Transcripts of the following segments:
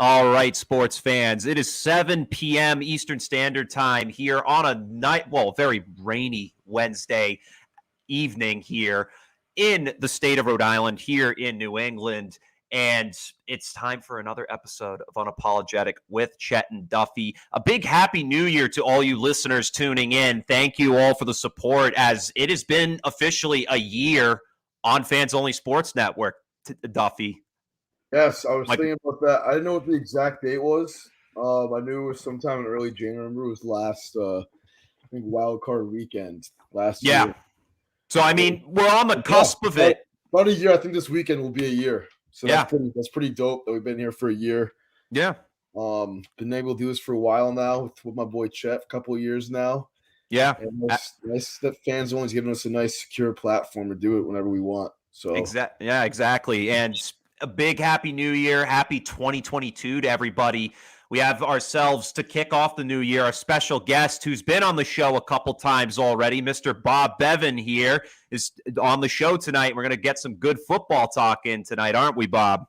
All right, sports fans. It is 7 p.m. Eastern Standard Time here on a very rainy Wednesday evening here in the state of Rhode Island, here in New England. And it's time for another episode of Unapologetic with Chet and Duffy. A big happy new year to all you listeners tuning in. Thank you all for the support, as it has been officially a year on Fans Only Sports Network, Duffy. Yes, I was thinking about that. I didn't know what the exact date was. I knew it was sometime in early January. I remember it was last, I think, wild card weekend last year. So, I mean, we're on the cusp of it. About a year. I think this weekend will be a year. So yeah, that's pretty dope that we've been here for a year. Yeah. Been able to do this for a while now with my boy Chet, a couple of years now. Yeah. And nice that Fans Only's giving us a nice, secure platform to do it whenever we want. So exactly. And a big happy new year. Happy 2022 to everybody. We have ourselves, to kick off the new year, a special guest who's been on the show a couple times already. Mr. Bob Bevan here is on the show tonight. We're going to get some good football talk in tonight, aren't we, Bob?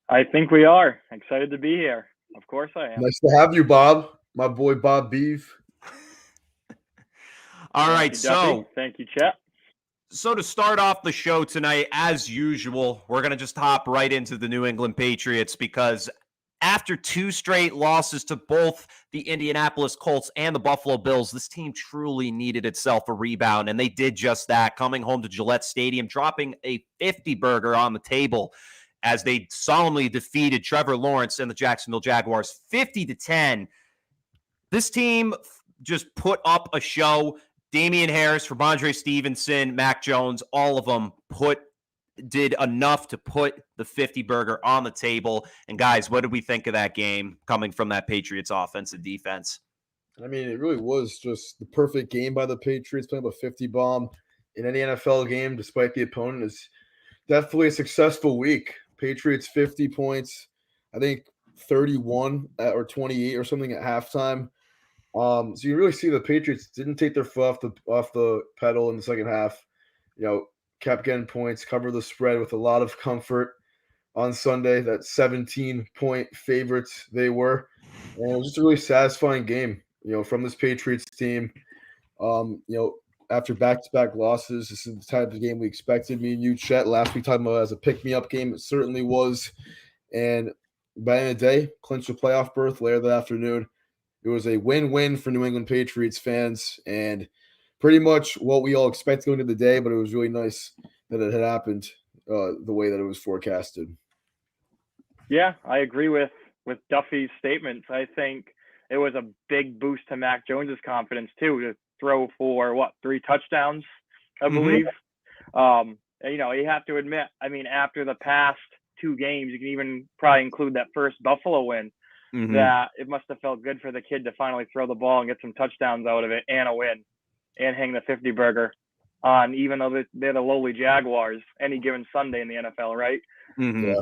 I think we are. Excited to be here. Of course I am. Nice to have you, Bob. My boy, Bob Beeve. All right, so thank you, Chet. So to start off the show tonight, as usual, we're going to just hop right into the New England Patriots, because after two straight losses to both the Indianapolis Colts and the Buffalo Bills, this team truly needed itself a rebound, and they did just that, coming home to Gillette Stadium, dropping a 50-burger on the table as they solemnly defeated Trevor Lawrence and the Jacksonville Jaguars 50-10. This team just put up a show. Damian Harris, Ramondre Stevenson, Mac Jones, all of them did enough to put the 50-burger on the table. And guys, what did we think of that game coming from that Patriots offense and defense? I mean, it really was just the perfect game by the Patriots, playing a 50-bomb in any NFL game, despite the opponent. Is definitely a successful week. Patriots 50 points, I think 31 or 28 or something at halftime. So you really see the Patriots didn't take their foot off the pedal in the second half. Kept getting points, covered the spread with a lot of comfort on Sunday. That 17-point favorites they were, and it was just a really satisfying game. From this Patriots team. After back-to-back losses, this is the type of game we expected. Me and you, Chet, last week talking about it as a pick-me-up game. It certainly was. And by the end of the day, clinched a playoff berth later that afternoon. It was a win-win for New England Patriots fans, and pretty much what we all expected going into the day, but it was really nice that it had happened the way that it was forecasted. Yeah, I agree with Duffy's statements. I think it was a big boost to Mac Jones's confidence, too, to throw for, 3 touchdowns, I believe. You have to admit, I mean, after the past 2 games, you can even probably include that first Buffalo win, that it must have felt good for the kid to finally throw the ball and get some touchdowns out of it and a win and hang the 50-burger on, even though they're the lowly Jaguars, any given Sunday in the NFL, right? Yeah.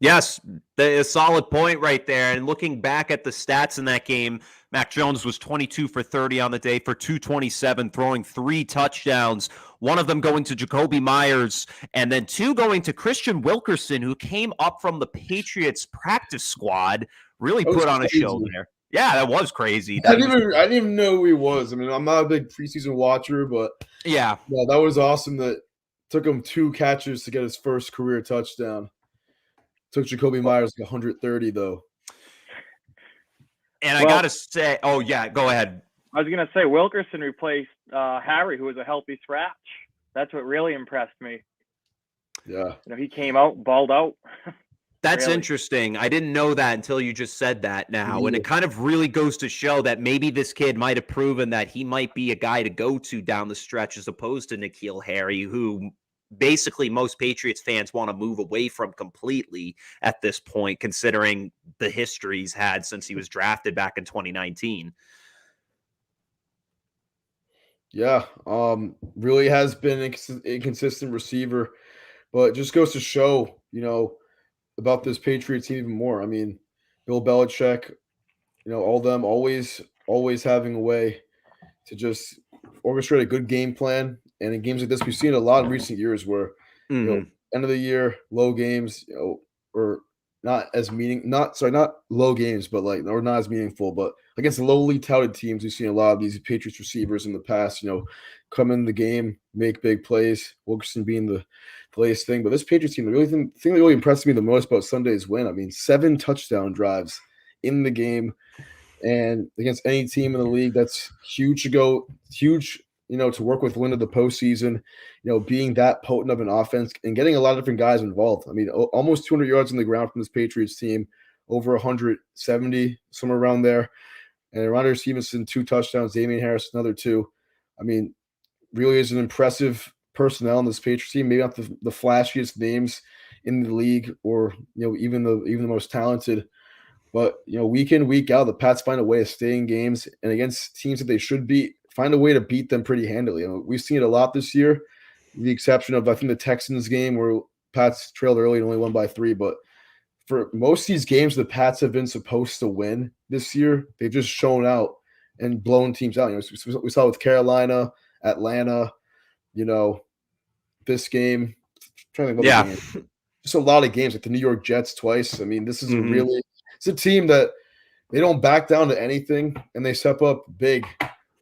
Yes, a solid point right there. And looking back at the stats in that game, Mac Jones was 22 for 30 on the day for 227, throwing 3 touchdowns, one of them going to Jacoby Myers, and then 2 going to Christian Wilkerson, who came up from the Patriots practice squad, really put on a show there. Yeah, that was crazy. I didn't even know who he was. I mean, I'm not a big preseason watcher, but yeah, that was awesome. That took him 2 catches to get his first career touchdown. Took Jacoby Myers 130, though. And I got to say, go ahead. I was going to say Wilkerson replaced Harry, who was a healthy scratch. That's what really impressed me. Yeah. He came out, balled out. That's interesting. I didn't know that until you just said that now. And it kind of really goes to show that maybe this kid might have proven that he might be a guy to go to down the stretch, as opposed to N'Keal Harry, who basically most Patriots fans want to move away from completely at this point, considering the history he's had since he was drafted back in 2019. Yeah, really has been an inconsistent receiver, but it just goes to show, about this Patriots team even more. I mean, Bill Belichick, all them always having a way to just orchestrate a good game plan. And in games like this, we've seen a lot in recent years where, end of the year, low games, or not low games, but or not as meaningful, but against the lowly touted teams, we've seen a lot of these Patriots receivers in the past, come in the game, make big plays, Wilkerson being the latest thing. But this Patriots team, the thing that really impressed me the most about Sunday's win, I mean, 7 touchdown drives in the game, and against any team in the league, that's huge to work with win of the postseason, being that potent of an offense and getting a lot of different guys involved. I mean, almost 200 yards on the ground from this Patriots team, over 170, somewhere around there. And Rondé Stevenson, 2 touchdowns, Damian Harris, another 2. I mean, really is an impressive personnel in this Patriots team. Maybe not the flashiest names in the league, or even the most talented. But week in, week out, the Pats find a way to stay in games, and against teams that they should beat, find a way to beat them pretty handily. We've seen it a lot this year, with the exception of I think the Texans game where Pats trailed early and only won by 3. But for most of these games the Pats have been supposed to win this year, they've just shown out and blown teams out. We saw it with Carolina, Atlanta, this game. I'm trying to think of other games. Just a lot of games, like the New York Jets twice. I mean, this is it's a team that they don't back down to anything, and they step up big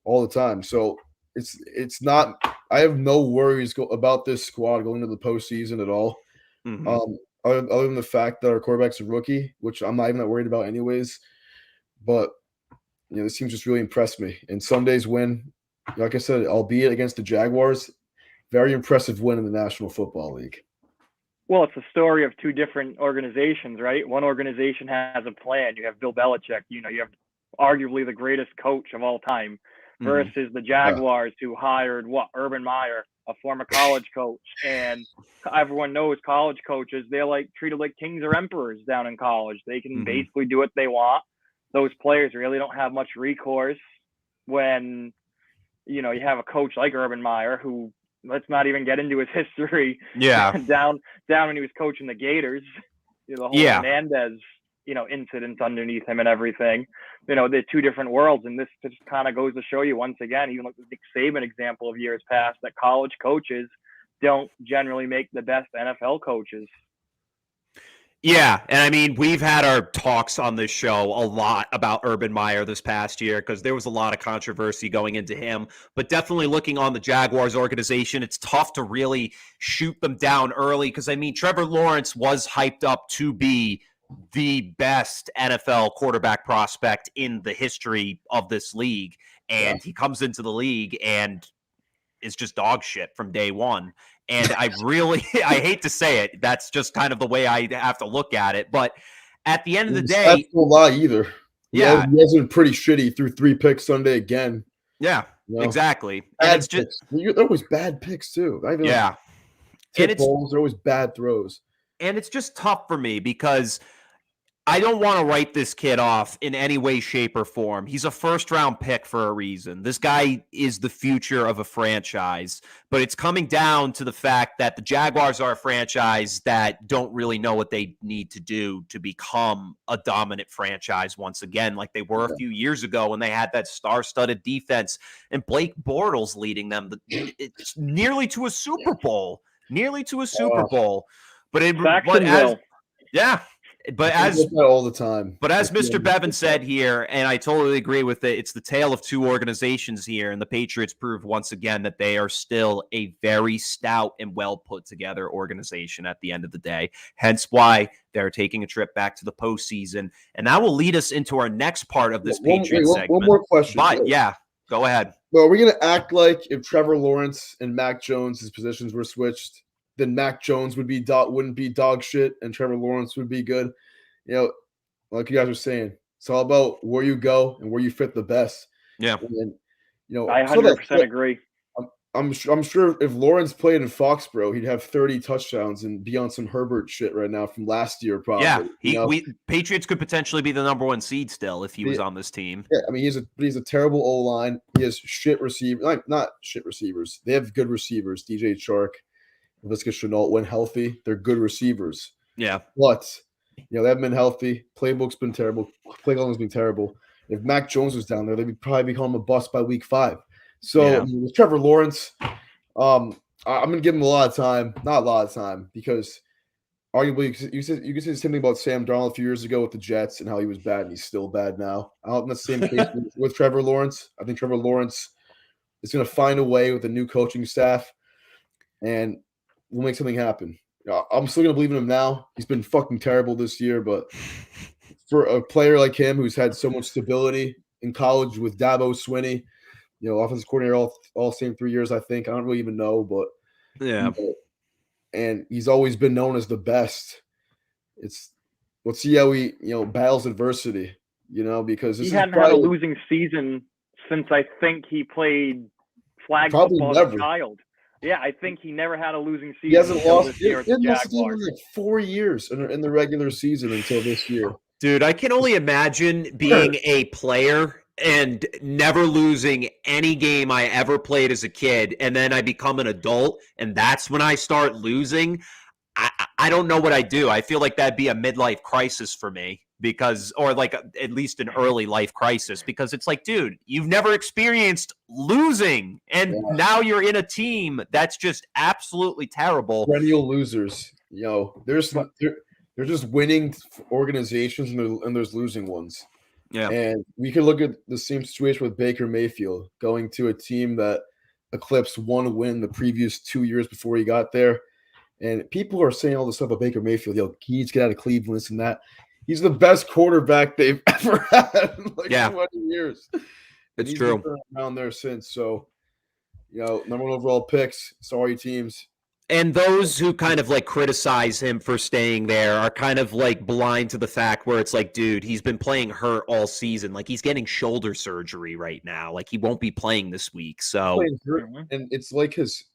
all the time. So it's not. I have no worries about this squad going into the postseason at all. Other than the fact that our quarterback's a rookie, which I'm not even that worried about anyways. But this team just really impressed me. And Sunday's win, like I said, albeit against the Jaguars, very impressive win in the National Football League. Well, it's a story of 2 different organizations, right? One organization has a plan. You have Bill Belichick. You have arguably the greatest coach of all time, versus the Jaguars, who hired Urban Meyer, a former college coach. And everyone knows college coaches, they're treated like kings or emperors down in college. They can basically do what they want. Those players really don't have much recourse when, you have a coach like Urban Meyer, who, let's not even get into his history. Yeah. down when he was coaching the Gators, the whole Hernandez, incidents underneath him and everything. They're 2 different worlds, and this just kind of goes to show you once again, even like the Nick Saban example of years past, that college coaches don't generally make the best NFL coaches. Yeah, and I mean, we've had our talks on this show a lot about Urban Meyer this past year because there was a lot of controversy going into him. But definitely looking on the Jaguars organization, it's tough to really shoot them down early because, I mean, Trevor Lawrence was hyped up to be the best NFL quarterback prospect in the history of this league. And he comes into the league and is just dog shit from day one. And I hate to say it, that's just kind of the way I have to look at it. But at the end of the day, that's no lie either. Yeah, he wasn't pretty shitty. Threw 3 picks Sunday again. Yeah, exactly. Bad and it's picks. There was bad picks too. Tip balls. There was bad throws. And it's just tough for me because I don't want to write this kid off in any way, shape, or form. He's a first-round pick for a reason. This guy is the future of a franchise. But it's coming down to the fact that the Jaguars are a franchise that don't really know what they need to do to become a dominant franchise once again, like they were a few years ago when they had that star-studded defense and Blake Bortles leading them it's nearly to a Super Bowl. But as all the time. But as Mr. Bevan said here, and I totally agree with it, it's the tale of 2 organizations here, and the Patriots prove once again that they are still a very stout and well put together organization at the end of the day. Hence why they're taking a trip back to the postseason, and that will lead us into our next part of this Patriots segment. One more question. But go ahead. Well, are we going to act like if Trevor Lawrence and Mac Jones' positions were switched, then Mac Jones wouldn't be dog shit and Trevor Lawrence would be good? Like you guys were saying, it's all about where you go and where you fit the best. Yeah. And, I 100% agree. I'm sure if Lawrence played in Foxborough, he'd have 30 touchdowns and be on some Herbert shit right now from last year, probably. Yeah, Patriots could potentially be the number 1 seed still if he was on this team. Yeah, I mean, he's a terrible O-line. He has shit receivers. Not shit receivers. They have good receivers. DJ Chark, Laviska Shenault, when healthy, they're good receivers. Yeah. But, they haven't been healthy. Playbook's been terrible. Play calling's been terrible. If Mac Jones was down there, they'd probably become a bust by week 5. So with Trevor Lawrence, I'm going to give him a lot of time. Not a lot of time, because arguably, you could say the same thing about Sam Darnold a few years ago with the Jets and how he was bad and he's still bad now. I don't think that's the same case with Trevor Lawrence. I think Trevor Lawrence is going to find a way with a new coaching staff, and we'll make something happen. I'm still going to believe in him now. He's been fucking terrible this year, but for a player like him who's had so much stability in college with Dabo Swinney, offensive coordinator all same 3 years, I think. I don't really even know, but Yeah. And he's always been known as the best. Let's see how he battles adversity, because he hadn't had a losing season since I think he played flag football as a child. Yeah, I think he never had a losing season. He hasn't lost this year he hasn't lost a game in like 4 years in the regular season until this year. Dude, I can only imagine being a player and never losing any game I ever played as a kid, and then I become an adult, and that's when I start losing. I don't know what I do. I feel like that'd be a midlife crisis for me or like at least an early life crisis, because it's like, dude, you've never experienced losing, and now you're in a team that's just absolutely terrible. Perennial losers. They're just winning organizations, and there's losing ones. Yeah. And we could look at the same situation with Baker Mayfield going to a team that eclipsed one win the previous 2 years before he got there. And people are saying all this stuff about Baker Mayfield. He needs to get out of Cleveland, this and that. He's the best quarterback they've ever had in 20 years. It's true. He's been around there since. So, number 1 overall picks. Sorry, teams. And those who kind of like criticize him for staying there are kind of like blind to the fact where it's like, dude, he's been playing hurt all season. Like, he's getting shoulder surgery right now. Like, he won't be playing this week. So, and it's like his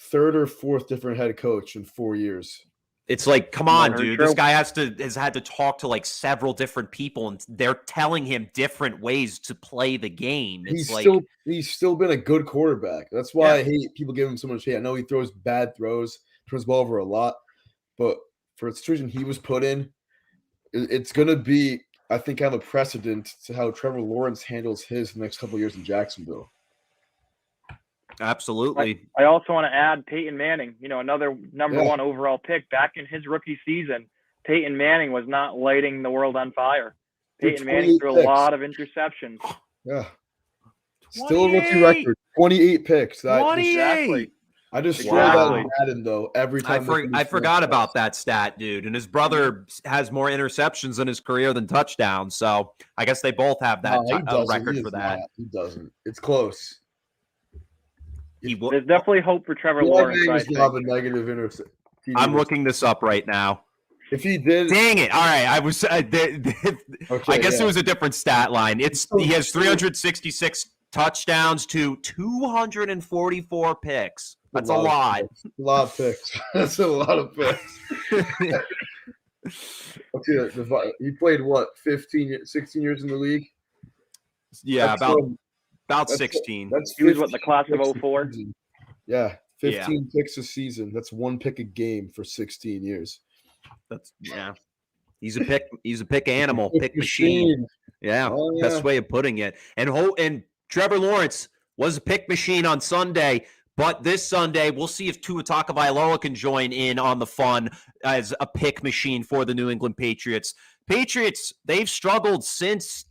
3rd or 4th different head coach in 4 years. It's like, come on, dude. This guy has had to talk to like several different people, and they're telling him different ways to play the game. It's he's still been a good quarterback. That's why I hate people give him so much hate. I know he throws bad throws, turns the ball over a lot, but for the situation he was put in, it's going to be, I think, kind of a precedent to how Trevor Lawrence handles his next couple of years in Jacksonville. Absolutely. I also want to add Peyton Manning, another number 1 overall pick. Back in his rookie season, Peyton Manning was not lighting the world on fire. Peyton Manning threw a lot of interceptions. Yeah. Still a rookie record. 28 picks. 28. Exactly. I just throw that in Madden, though, every time. I forgot about that stat, dude. And his brother has more interceptions in his career than touchdowns. So I guess they both have that record for that. He doesn't. It's close. There's definitely hope for Trevor Lawrence. I'm looking this up right now. If he did, dang it! All right, I was. I guess it was a different stat line. He has 366 touchdowns to 244 picks. That's a lot. A lot of picks. That's a lot of picks. Okay, he played what, 16 years in the league? Yeah, about 16. He was the class of 04? Yeah, 15 picks a season. That's 1 pick a game for 16 years. He's a pick animal, pick machine. Yeah, best way of putting it. And Trevor Lawrence was a pick machine on Sunday, but this Sunday we'll see if Tua Tagovailoa can join in on the fun as a pick machine for the New England Patriots. Patriots, they've struggled since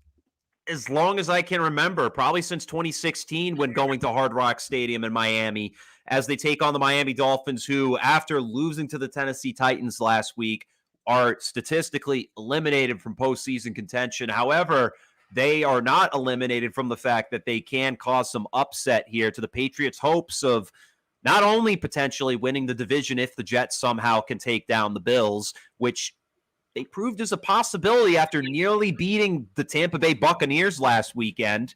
as long as I can remember, probably since 2016 when going to Hard Rock Stadium in Miami, as they take on the Miami Dolphins, who, after losing to the Tennessee Titans last week, are statistically eliminated from postseason contention. However, they are not eliminated from the fact that they can cause some upset here to the Patriots' hopes of not only potentially winning the division if the Jets somehow can take down the Bills, which they proved as a possibility after nearly beating the Tampa Bay Buccaneers last weekend.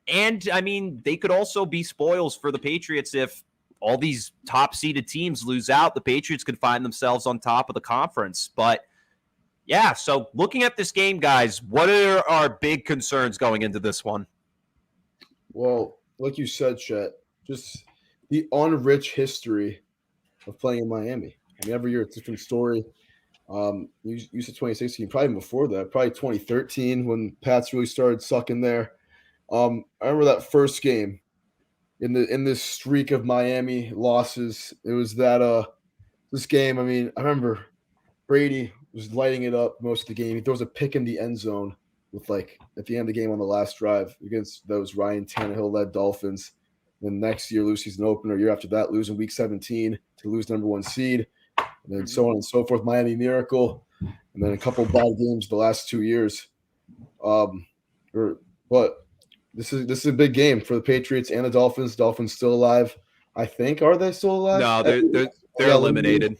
And, I mean, they could also be spoils for the Patriots if all these top-seeded teams lose out. The Patriots could find themselves on top of the conference. But, yeah, so looking at this game, guys, what are our big concerns going into this one? Well, like you said, Chet, just the unrich history of playing in Miami. I mean, every year it's a different story. You said 2016, probably before that, probably 2013 when Pats really started sucking there. I remember that first game in this streak of Miami losses. It was that this game. I mean, I remember Brady was lighting it up most of the game. He throws a pick in the end zone with at the end of the game on the last drive against those Ryan Tannehill-led Dolphins. Then next year, lose season opener. Year after that, lose in week 17 to lose number 1 seed. And then so on and so forth. Miami Miracle. And then a couple of bad games the last 2 years. But this is a big game for the Patriots and the Dolphins. Dolphins still alive, I think. Are they still alive? No, they're eliminated.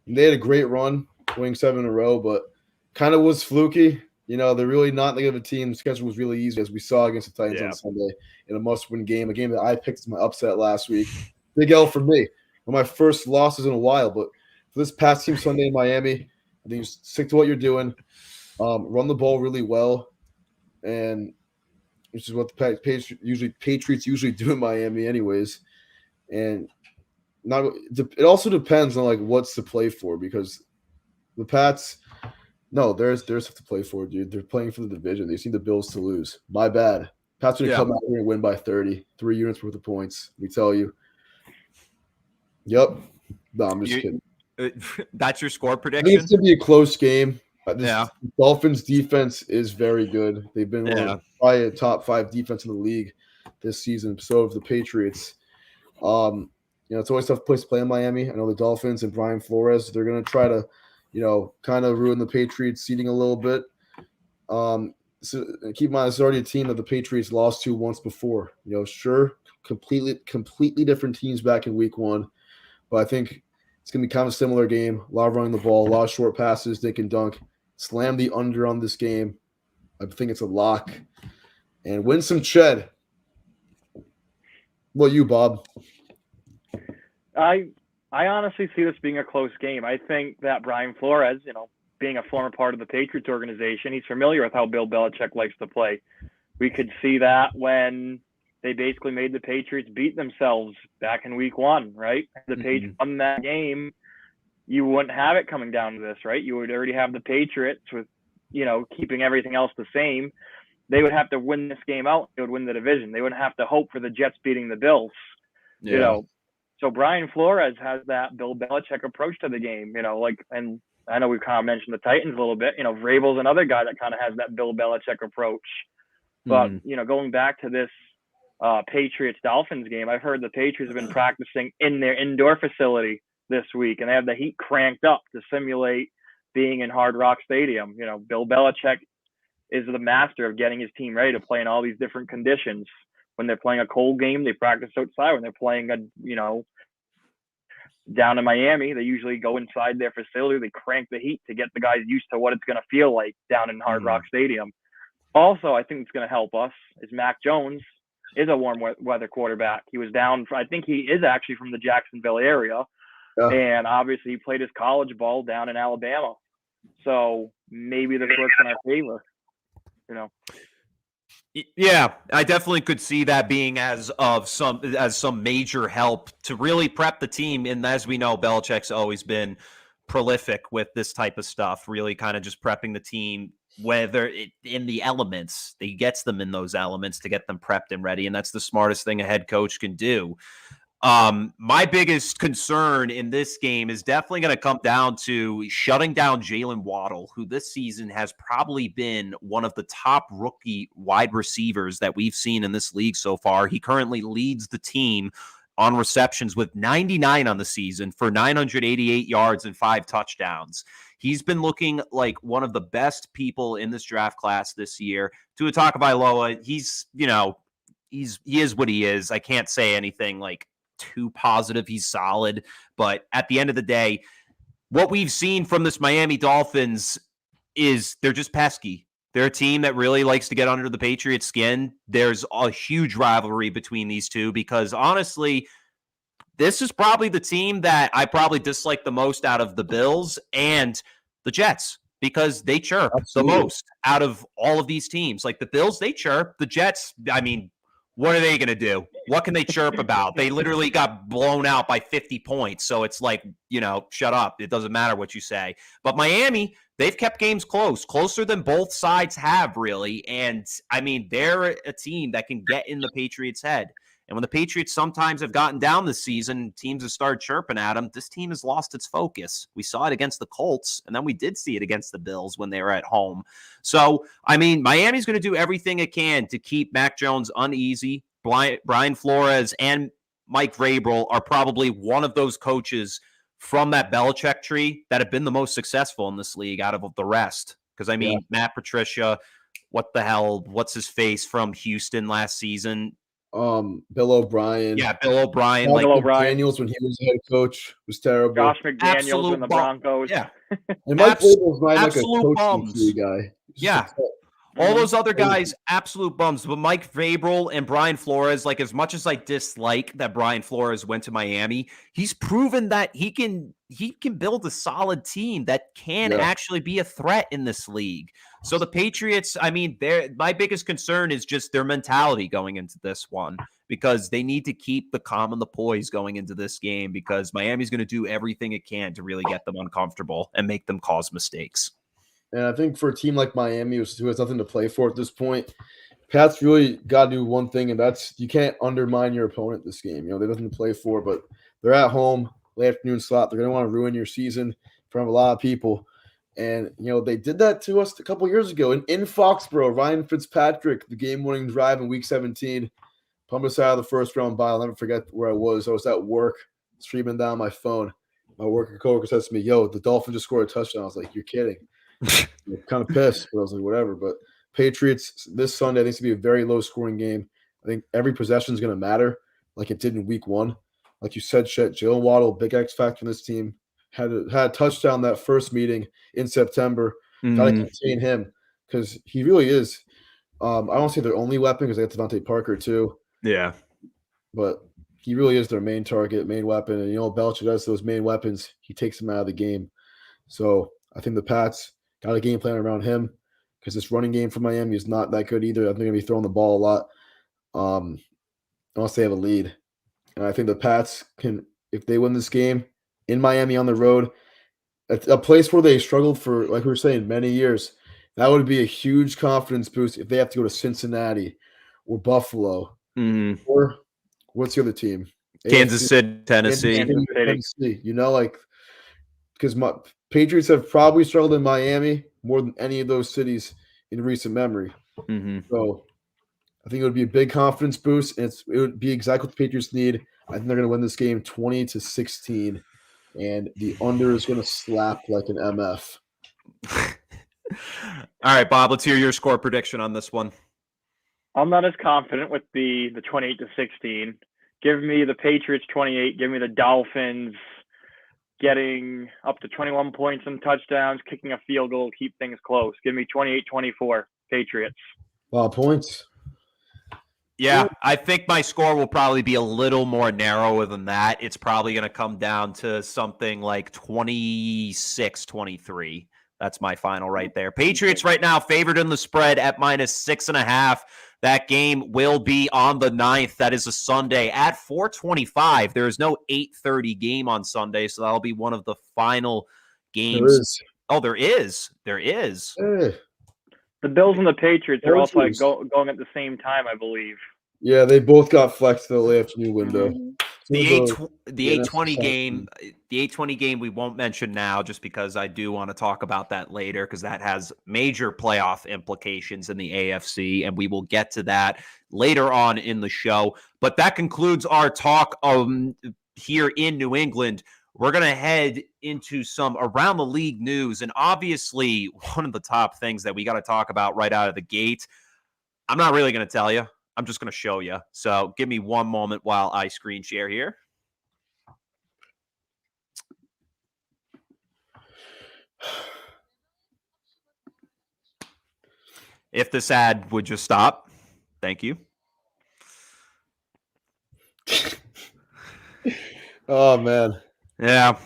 They had a great run, winning 7 in a row, but kind of was fluky. They're really not that good of a team. The schedule was really easy, as we saw against the Titans on Sunday in a must-win game, a game that I picked as my upset last week. Big L for me. One of my first losses in a while, but for this past team Sunday in Miami, I think you stick to what you're doing, run the ball really well, and which is what the Patriots usually do in Miami anyways. And it also depends on what's to play for, because the Pats – no, there's stuff to play for, dude. They're playing for the division. They just need the Bills to lose. My bad. Pats are going to come out here and win by 30. 3 units worth of points, we tell you. Yep. No, I'm just kidding. That's your score I prediction? think it's going to be a close game. Dolphins defense is very good. They've been probably a top 5 defense in the league this season. So have the Patriots. It's always a tough place to play in Miami. I know the Dolphins and Brian Flores, they're going to try to kind of ruin the Patriots seeding a little bit. So keep in mind, it's already a team that the Patriots lost to once before. Sure, completely different teams back in week 1, but I think it's going to be kind of a similar game. A lot of running the ball, a lot of short passes, they can dunk. Slam the under on this game. I think it's a lock. And win some Ched. What about you, Bob? I honestly see this being a close game. I think that Brian Flores, being a former part of the Patriots organization, he's familiar with how Bill Belichick likes to play. We could see that when they basically made the Patriots beat themselves back in week 1, right? The Patriots won that game. You wouldn't have it coming down to this, right? You would already have the Patriots with, keeping everything else the same. They would have to win this game out. They would win the division. They wouldn't have to hope for the Jets beating the Bills. So Brian Flores has that Bill Belichick approach to the game, and I know we've kind of mentioned the Titans a little bit. Vrabel's another guy that kind of has that Bill Belichick approach. But, going back to this Patriots-Dolphins game, I've heard the Patriots have been practicing in their indoor facility this week, and they have the heat cranked up to simulate being in Hard Rock Stadium. Bill Belichick is the master of getting his team ready to play in all these different conditions. When they're playing a cold game, they practice outside. When they're playing down in Miami, they usually go inside their facility. They crank the heat to get the guys used to what it's going to feel like down in Hard Rock Stadium. Also, I think it's going to help us is Mac Jones is a warm weather quarterback. He was down. I think he is actually from the Jacksonville area. And obviously he played his college ball down in Alabama. So maybe this works in our favor, Yeah, I definitely could see that being as some major help to really prep the team. And as we know, Belichick's always been prolific with this type of stuff, really kind of just prepping the team, whether in the elements, he gets them in those elements to get them prepped and ready. And that's the smartest thing a head coach can do. My biggest concern in this game is definitely going to come down to shutting down Jalen Waddle, who this season has probably been one of the top rookie wide receivers that we've seen in this league so far. He currently leads the team on receptions with 99 on the season for 988 yards and 5 touchdowns. He's been looking like one of the best people in this draft class this year. Tua Tagovailoa, he is what he is. I can't say anything too positive. He's solid, but at the end of the day, what we've seen from this Miami Dolphins is they're just pesky. They're a team that really likes to get under the Patriots' skin. There's a huge rivalry between these two because honestly, this is probably the team that I probably dislike the most out of the Bills and the Jets because they chirp the most out of all of these teams. Like the Bills, they chirp. The Jets, what are they going to do? What can they chirp about? They literally got blown out by 50 points. So it's shut up. It doesn't matter what you say. But Miami, they've kept games closer than both sides have, really. And I mean, they're a team that can get in the Patriots' head. And when the Patriots sometimes have gotten down this season, teams have started chirping at them. This team has lost its focus. We saw it against the Colts, and then we did see it against the Bills when they were at home. So, I mean, Miami's going to do everything it can to keep Mac Jones uneasy. Brian Flores and Mike Vrabel are probably one of those coaches from that Belichick tree that have been the most successful in this league out of the rest. Because, I mean, Matt Patricia, what the hell, what's his face from Houston last season? Bill O'Brien. Yeah, Bill O'Brien. Like Bill O'Brien. Daniels when he was head coach was terrible. Josh McDaniels Absolute in the Broncos. Yeah. And Mike Vrabel's not like a absolute coaching bums. tree guy. Yeah. All those other guys, absolute bums. But Mike Vrabel and Brian Flores, like as much as I dislike that Brian Flores went to Miami, he's proven that he can build a solid team that can actually be a threat in this league. So the Patriots, I mean, my biggest concern is just their mentality going into this one, because they need to keep the calm and the poise going into this game, because Miami's going to do everything it can to really get them uncomfortable and make them cause mistakes. And I think for a team like Miami, who has nothing to play for at this point, Pat's really got to do one thing, and that's you can't undermine your opponent this game. You know, they have nothing to play for, but they're at home, late afternoon slot. They're going to want to ruin your season in front of a lot of people. And, you know, they did that to us a couple years ago. In Foxborough, Ryan Fitzpatrick, the game-winning drive in Week 17, pumped us out of the first-round bye. I'll never forget where I was. I was at work, streaming down my phone. My worker coworker says to me, "Yo, the Dolphins just scored a touchdown." I was like, "You're kidding." I'm kind of pissed, but I was like, whatever. But Patriots this Sunday, I think it's going to be a very low-scoring game. I think every possession is going to matter, like it did in Week 1. Like you said, Chet, Jalen Waddle, big X factor in this team, had a touchdown that first meeting in September. Got to contain him because he really is. I don't say their only weapon because they have Devontae Parker too. Yeah. But he really is their main target, main weapon. And, you know, Belichick does those main weapons. He takes them out of the game. So I think the Pats got a game plan around him because this running game for Miami is not that good either. I think they're going to be throwing the ball a lot unless they have a lead. And I think the Pats can, if they win this game in Miami on the road, a place where they struggled for, like we were saying, many years, that would be a huge confidence boost if they have to go to Cincinnati or Buffalo. Or what's the other team? Kansas City, Tennessee. Tennessee. You know, like, because my Patriots have probably struggled in Miami more than any of those cities in recent memory. So I think it would be a big confidence boost, and it would be exactly what the Patriots need. I think they're going to win this game 20-16, and the under is going to slap like an MF. All right, Bob, let's hear your score prediction on this one. I'm not as confident with the 28-16. Give me the Patriots 28. Give me the Dolphins getting up to 21 points and touchdowns, kicking a field goal, keep things close. Give me 28-24 Patriots. Wow, points. Yeah, I think my score will probably be a little more narrower than that. It's probably going to come down to something like 26-23. That's my final right there. Patriots right now favored in the spread at -6.5. That game will be on the 9th. That is a Sunday at 4:25. There is no 8:30 game on Sunday, so that'll be one of the final games. There is. Oh, there is. There is. The Bills and the Patriots are also going at the same time, I believe. Yeah, they both got flexed to the late afternoon window. The 8:20 game, the 8:20 game we won't mention now just because I do want to talk about that later because that has major playoff implications in the AFC, and we will get to that later on in the show. But that concludes our talk here in New England. We're going to head into some around the league news, and obviously one of the top things that we got to talk about right out of the gate, I'm not really going to tell you. I'm just going to show you. So give me one moment while I screen share here. If this ad would just stop. Thank you. Oh, man. Yeah.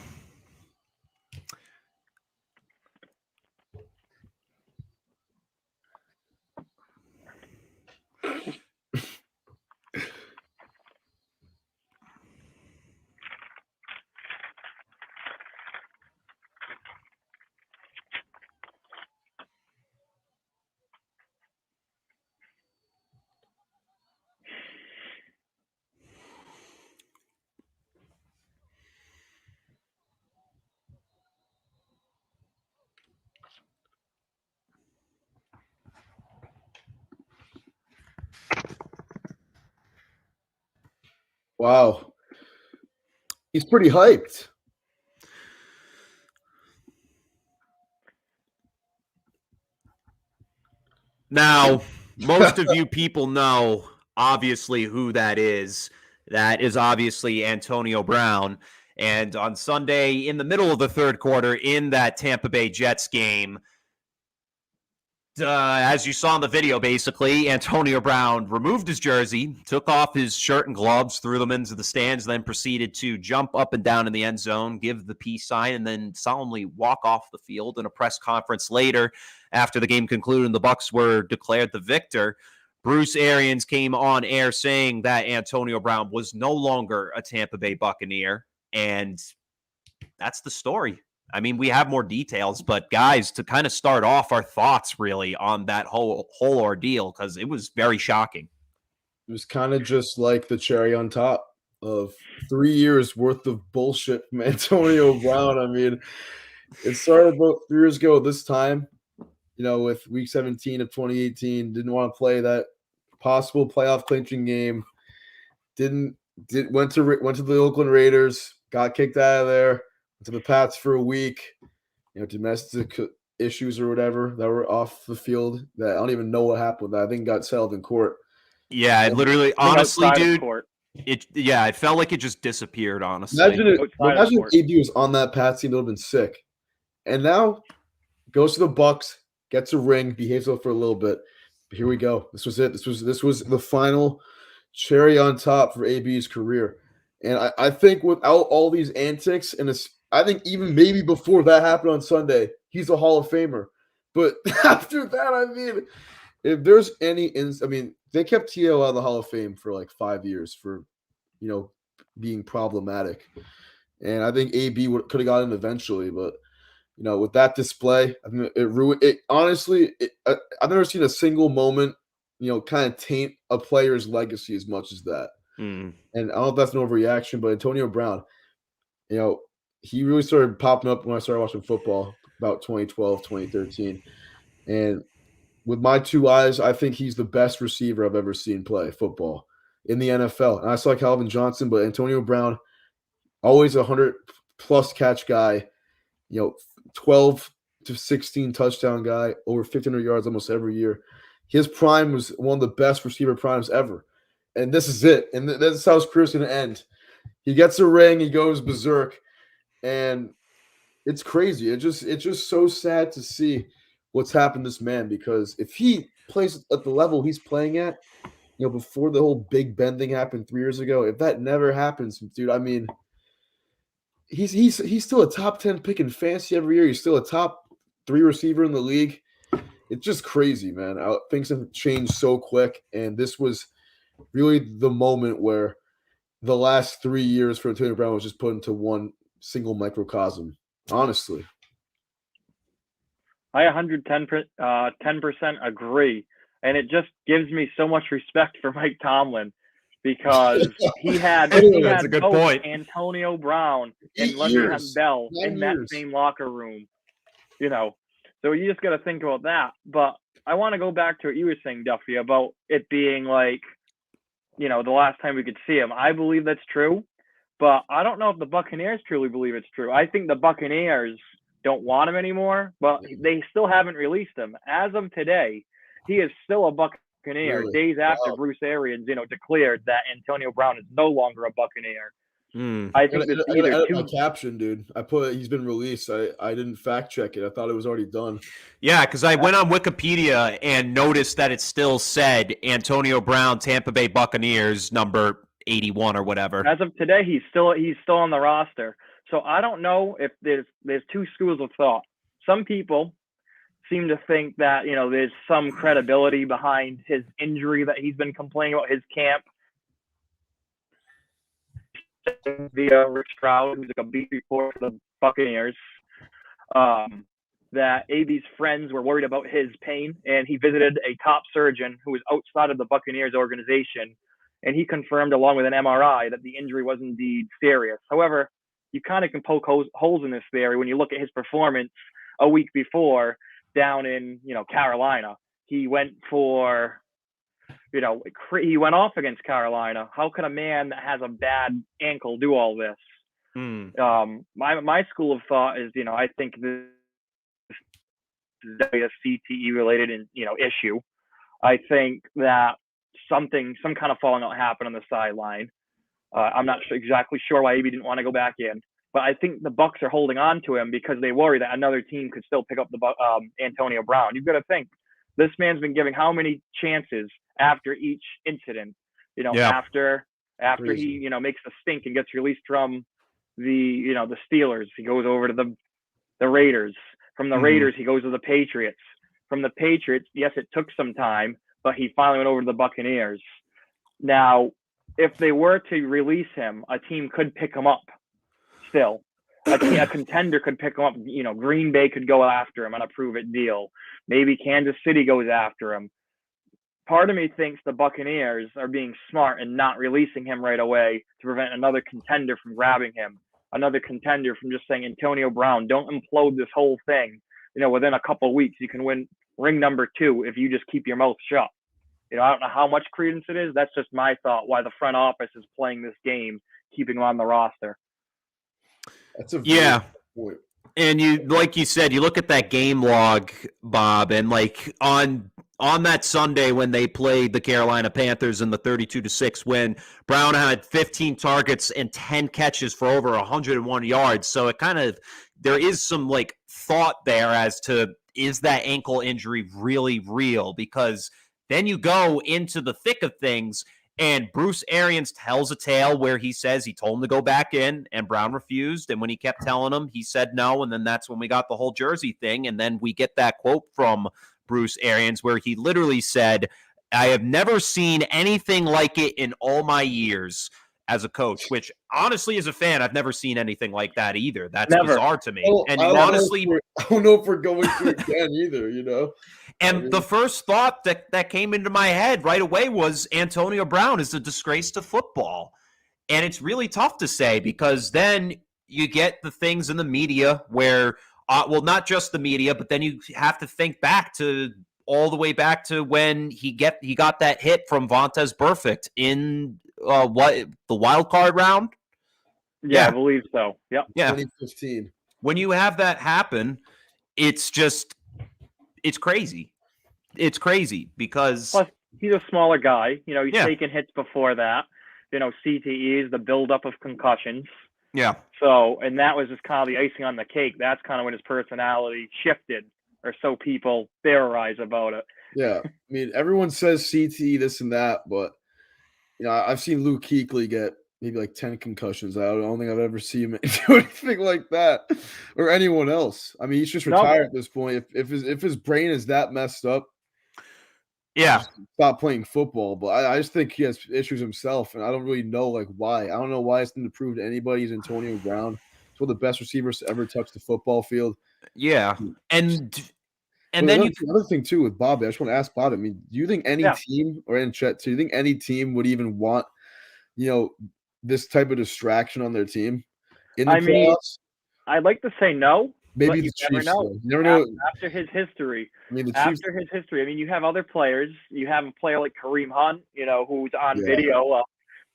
Wow. He's pretty hyped. Now, most of you people know, obviously, who that is. That is obviously Antonio Brown. And on Sunday, in the middle of the third quarter, in that Tampa Bay Jets game, as you saw in the video, basically, Antonio Brown removed his jersey, took off his shirt and gloves, threw them into the stands, then proceeded to jump up and down in the end zone, give the peace sign, and then solemnly walk off the field. In a press conference later, after the game concluded and the Bucs were declared the victor, Bruce Arians came on air saying that Antonio Brown was no longer a Tampa Bay Buccaneer, and that's the story. I mean, we have more details, but guys, to kind of start off our thoughts really on that whole ordeal, because it was very shocking. It was kind of just like the cherry on top of 3 years worth of bullshit from Antonio Brown. I mean, it started about 3 years ago this time, with week 17 of 2018. Didn't want to play that possible playoff clinching game. Went to the Oakland Raiders, got kicked out of there, went to the Pats for a week. Domestic issues or whatever that were off the field that I don't even know what happened with that. I think it got settled in court. Yeah, it literally, honestly, dude, court. it felt like it just disappeared, honestly. Imagine if AB was on that Pats team, it would have been sick. And now goes to the Bucs, gets a ring, behaves well for a little bit. But here we go. This was it. This was the final cherry on top for AB's career. And I think without all these antics, and I think even maybe before that happened on Sunday, he's a Hall of Famer. But after that, I mean, if there's any, they kept T.O. out of the Hall of Fame for like 5 years for, being problematic. And I think AB could have got in eventually, but with that display, I mean, it ruined it. Honestly, I've never seen a single moment, kind of taint a player's legacy as much as that. And I don't know if that's an overreaction, but Antonio Brown, he really started popping up when I started watching football about 2012, 2013. And with my two eyes, I think he's the best receiver I've ever seen play football in the NFL. And I saw Calvin Johnson, but Antonio Brown, always a 100-plus catch guy, 12 to 16 touchdown guy, over 1,500 yards almost every year. His prime was one of the best receiver primes ever. And this is it. And this is how his career's going to end. He gets a ring, he goes berserk, and it's crazy. It's just so sad to see what's happened to this man, because if he plays at the level he's playing at, before the whole Big Ben thing happened 3 years ago, if that never happens, dude, I mean, he's still a top 10 pick in fantasy every year. He's still a top 3 receiver in the league. It's just crazy, man. Things have changed so quick, and this was really the moment where the last 3 years for Antonio Brown was just put into one single microcosm, honestly. I 10% agree. And it just gives me so much respect for Mike Tomlin, because he had That's a good both point. Antonio Brown and Le'Veon Bell in that same locker room. So you just got to think about that. But I want to go back to what you were saying, Duffy, about it being like, the last time we could see him. I believe that's true, but I don't know if the Buccaneers truly believe it's true. I think the Buccaneers don't want him anymore, but they still haven't released him. As of today, he is still a Buccaneer, Really? days after Bruce Arians, declared that Antonio Brown is no longer a Buccaneer. I think it's either my caption, dude. I put he's been released. I didn't fact check it. I thought it was already done. Yeah, because I went on Wikipedia and noticed that it still said Antonio Brown, Tampa Bay Buccaneers, number 81 or whatever. As of today, he's still on the roster. So I don't know if there's two schools of thought. Some people seem to think that there's some credibility behind his injury that he's been complaining about, his camp. Via Rich Stroud, who's like a beat reporter for the Buccaneers, that AB's friends were worried about his pain, and he visited a top surgeon who was outside of the Buccaneers organization, and he confirmed, along with an MRI, that the injury was indeed serious. However, you kind of can poke holes in this theory when you look at his performance a week before down in Carolina. He went for he went off against Carolina. How could a man that has a bad ankle do all this? My school of thought is, I think this is a CTE related issue. I think that some kind of falling out happened on the sideline. I'm not exactly sure why he didn't want to go back in, but I think the Bucs are holding on to him because they worry that another team could still pick up the Antonio Brown. You've got to think, this man's been giving how many chances after each incident? After he makes a stink and gets released from the Steelers, he goes over to the Raiders. From the Raiders, he goes to the Patriots. From the Patriots, yes, it took some time, but he finally went over to the Buccaneers. Now, if they were to release him, a team could pick him up still. A contender could pick him up. Green Bay could go after him on a prove-it deal. Maybe Kansas City goes after him. Part of me thinks the Buccaneers are being smart and not releasing him right away to prevent another contender from grabbing him. Another contender from just saying, Antonio Brown, don't implode this whole thing. Within a couple of weeks, you can win ring number 2 if you just keep your mouth shut. I don't know how much credence it is. That's just my thought, why the front office is playing this game, keeping him on the roster. That's a very good point. And like you said, you look at that game log, Bob, and on that Sunday when they played the Carolina Panthers in the 32-6 win, Brown had 15 targets and 10 catches for over 101 yards. So there is some thought there as to, is that ankle injury really real? Because then you go into the thick of things, and Bruce Arians tells a tale where he says he told him to go back in, and Brown refused. And when he kept telling him, he said no. And then that's when we got the whole jersey thing. And then we get that quote from Bruce Arians where he literally said, I have never seen anything like it in all my years as a coach, which honestly, as a fan, I've never seen anything like that either. That's bizarre to me. Well, and I honestly, don't know if we're going to again either, And the first thought that came into my head right away was Antonio Brown is a disgrace to football. And it's really tough to say, because then you get the things in the media where, not just the media, but then you have to think back to all the way back to when he got that hit from Vontaze Burfict in the wild card round. Yeah, I believe so. Yep. Yeah. 2015. When you have that happen, it's crazy. It's crazy because plus he's a smaller guy. He's taken hits before that. CTEs, the buildup of concussions. Yeah. So, and that was just kind of the icing on the cake. That's kind of when his personality shifted, or so people theorize about it. Yeah. I mean, everyone says CTE, this and that, but I've seen Luke Kuechly get maybe 10 concussions. I don't think I've ever seen him do anything like that, or anyone else. I mean, he's just retired at this point. If his brain is that messed up, stop playing football. But I just think he has issues himself, and I don't really know why. I don't know why it's going to prove to anybody he's Antonio Brown. He's one of the best receivers to ever touch the football field. Yeah, and then another thing too with Bobby, I just want to ask Bobby. I mean, do you think any team, or in Chet too, do you think any team would even want, this type of distraction on their team in the playoffs? I'd like to say no. Maybe the Chiefs. You never know. After his history. You have other players. You have a player like Kareem Hunt, who's on video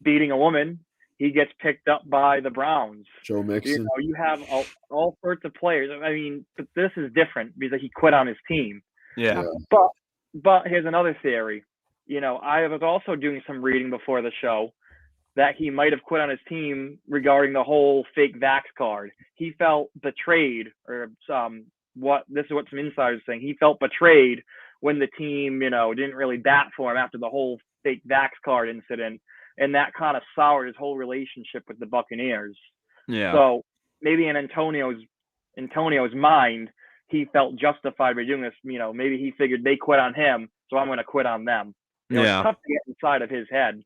beating a woman. He gets picked up by the Browns. Joe Mixon. You have all sorts of players. I mean, but this is different because he quit on his team. Yeah. But here's another theory. I was also doing some reading before the show that he might have quit on his team regarding the whole fake vax card. He felt betrayed, or this is what some insiders saying. He felt betrayed when the team, didn't really bat for him after the whole fake vax card incident, and that kind of soured his whole relationship with the Buccaneers. Yeah. So maybe in Antonio's mind, he felt justified by doing this. Maybe he figured they quit on him, so I'm going to quit on them. It's tough to get inside of his head.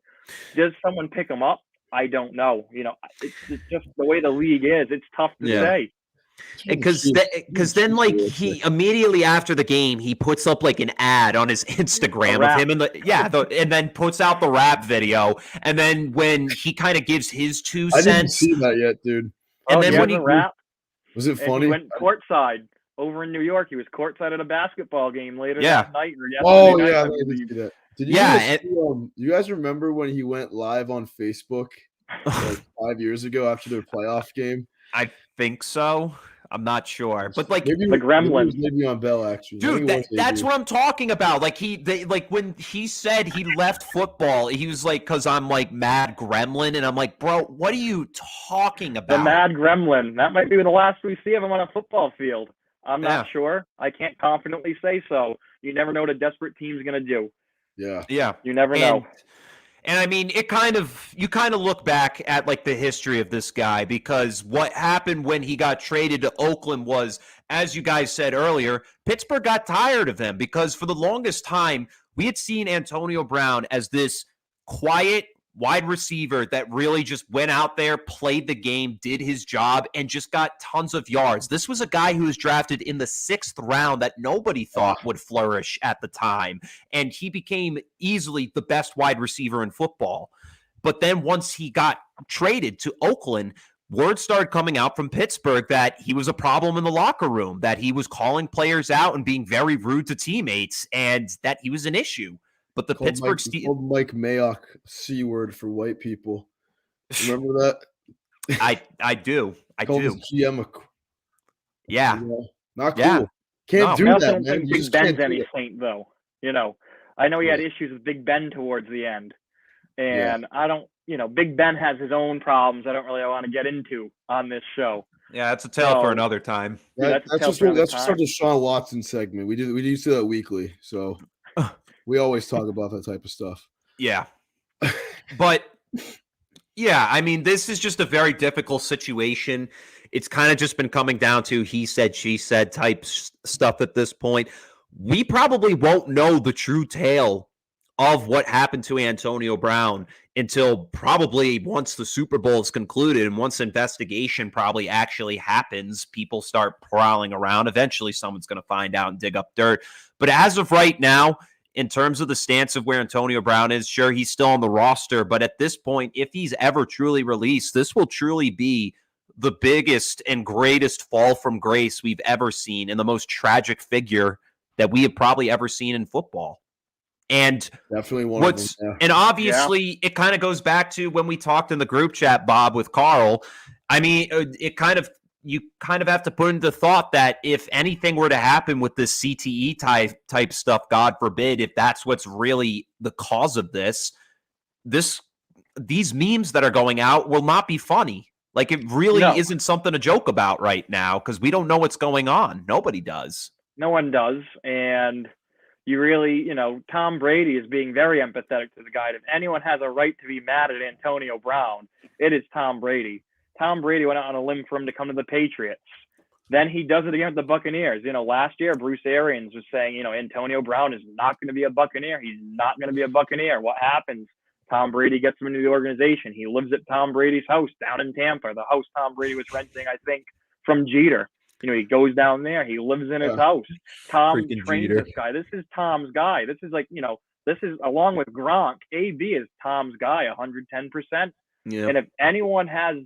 Does someone pick him up? I don't know. It's just the way the league is. It's tough to say. Because then he immediately after the game he puts up an ad on his Instagram of him and then puts out the rap video, and then when he kind of gives his 2 cents. I didn't see that yet, dude. And then when he rap, was it funny? He went courtside over in New York. He was courtside at a basketball game later that night. Oh yeah, I did see that. Did you you guys remember when he went live on Facebook like 5 years ago after their playoff game? I think so. I'm not sure, but like maybe the Gremlin, maybe on Bell actually, dude, that's what I'm talking about. Like when he said he left football, he was like, "Cause I'm like mad gremlin," and I'm like, "Bro, what are you talking about?" the Mad Gremlin. That might be the last we see of him on a football field. I'm not sure. I can't confidently say so. You never know what a desperate team's gonna do. Yeah. You never know. And I mean, you kind of look back at like the history of this guy, because what happened when he got traded to Oakland was, as you guys said earlier, Pittsburgh got tired of him, because for the longest time we had seen Antonio Brown as this quiet wide receiver that really just went out there, played the game, did his job, and just got tons of yards. This was a guy who was drafted in the 6th round that nobody thought would flourish at the time. And he became easily the best wide receiver in football. But then once he got traded to Oakland, word started coming out from Pittsburgh that he was a problem in the locker room, that he was calling players out and being very rude to teammates, and that he was an issue. But the Pittsburgh Steelers, Mike Mayock C word for white people. Remember that? I do. I called do. His GM yeah. Not cool. Can't do I that, don't man. think Big Ben's any saint, though. You know, I know he had issues with Big Ben towards the end, and I don't. You know, Big Ben has his own problems. I don't really want to get into on this show. Yeah, that's a tale for another time. That's just our Deshaun Watson segment. We do that weekly, so we always talk about that type of stuff. Yeah, but yeah, I mean, this is just a very difficult situation. It's kind of just been coming down to he said, she said type stuff at this point. We probably won't know the true tale of what happened to Antonio Brown until probably once the Super Bowl is concluded, and once investigation probably actually happens, people start prowling around. Eventually someone's going to find out and dig up dirt. But as of right now, in terms of the stance of where Antonio Brown is, sure, he's still on the roster, but at this point, if he's ever truly released, this will truly be the biggest and greatest fall from grace we've ever seen, and the most tragic figure that we have probably ever seen in football. And definitely one of them, and obviously it kind of goes back to when we talked in the group chat, Bob, with Carl. I mean, you kind of have to put into thought that if anything were to happen with this CTE type stuff, God forbid, if that's what's really the cause of this, these memes that are going out will not be funny. Like, it really isn't something to joke about right now, because we don't know what's going on. Nobody does. No one does. And you really, Tom Brady is being very empathetic to the guy. If anyone has a right to be mad at Antonio Brown, it is Tom Brady. Tom Brady went out on a limb for him to come to the Patriots. Then he does it again with the Buccaneers. Last year, Bruce Arians was saying, Antonio Brown is not going to be a Buccaneer. He's not going to be a Buccaneer. What happens? Tom Brady gets him into the organization. He lives at Tom Brady's house down in Tampa, the house Tom Brady was renting, I think, from Jeter. He goes down there. He lives in his house. Tom trains this guy. This is Tom's guy. This is this is, along with Gronk, AB is Tom's guy, 110%. Yeah. And if anyone has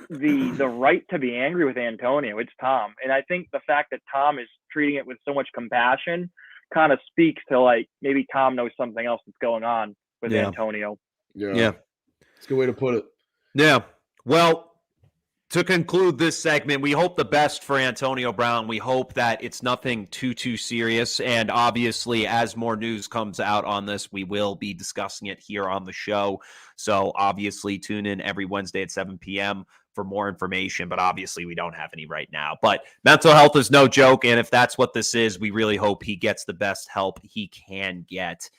the right to be angry with Antonio, it's Tom. And I think the fact that Tom is treating it with so much compassion kind of speaks to maybe Tom knows something else that's going on with Antonio. Yeah. It's a good way to put it. Yeah. Well, to conclude this segment, we hope the best for Antonio Brown. We hope that it's nothing too serious. And obviously, as more news comes out on this, we will be discussing it here on the show. So obviously, tune in every Wednesday at 7 p.m. for more information. But obviously, we don't have any right now. But mental health is no joke. And if that's what this is, we really hope he gets the best help he can get.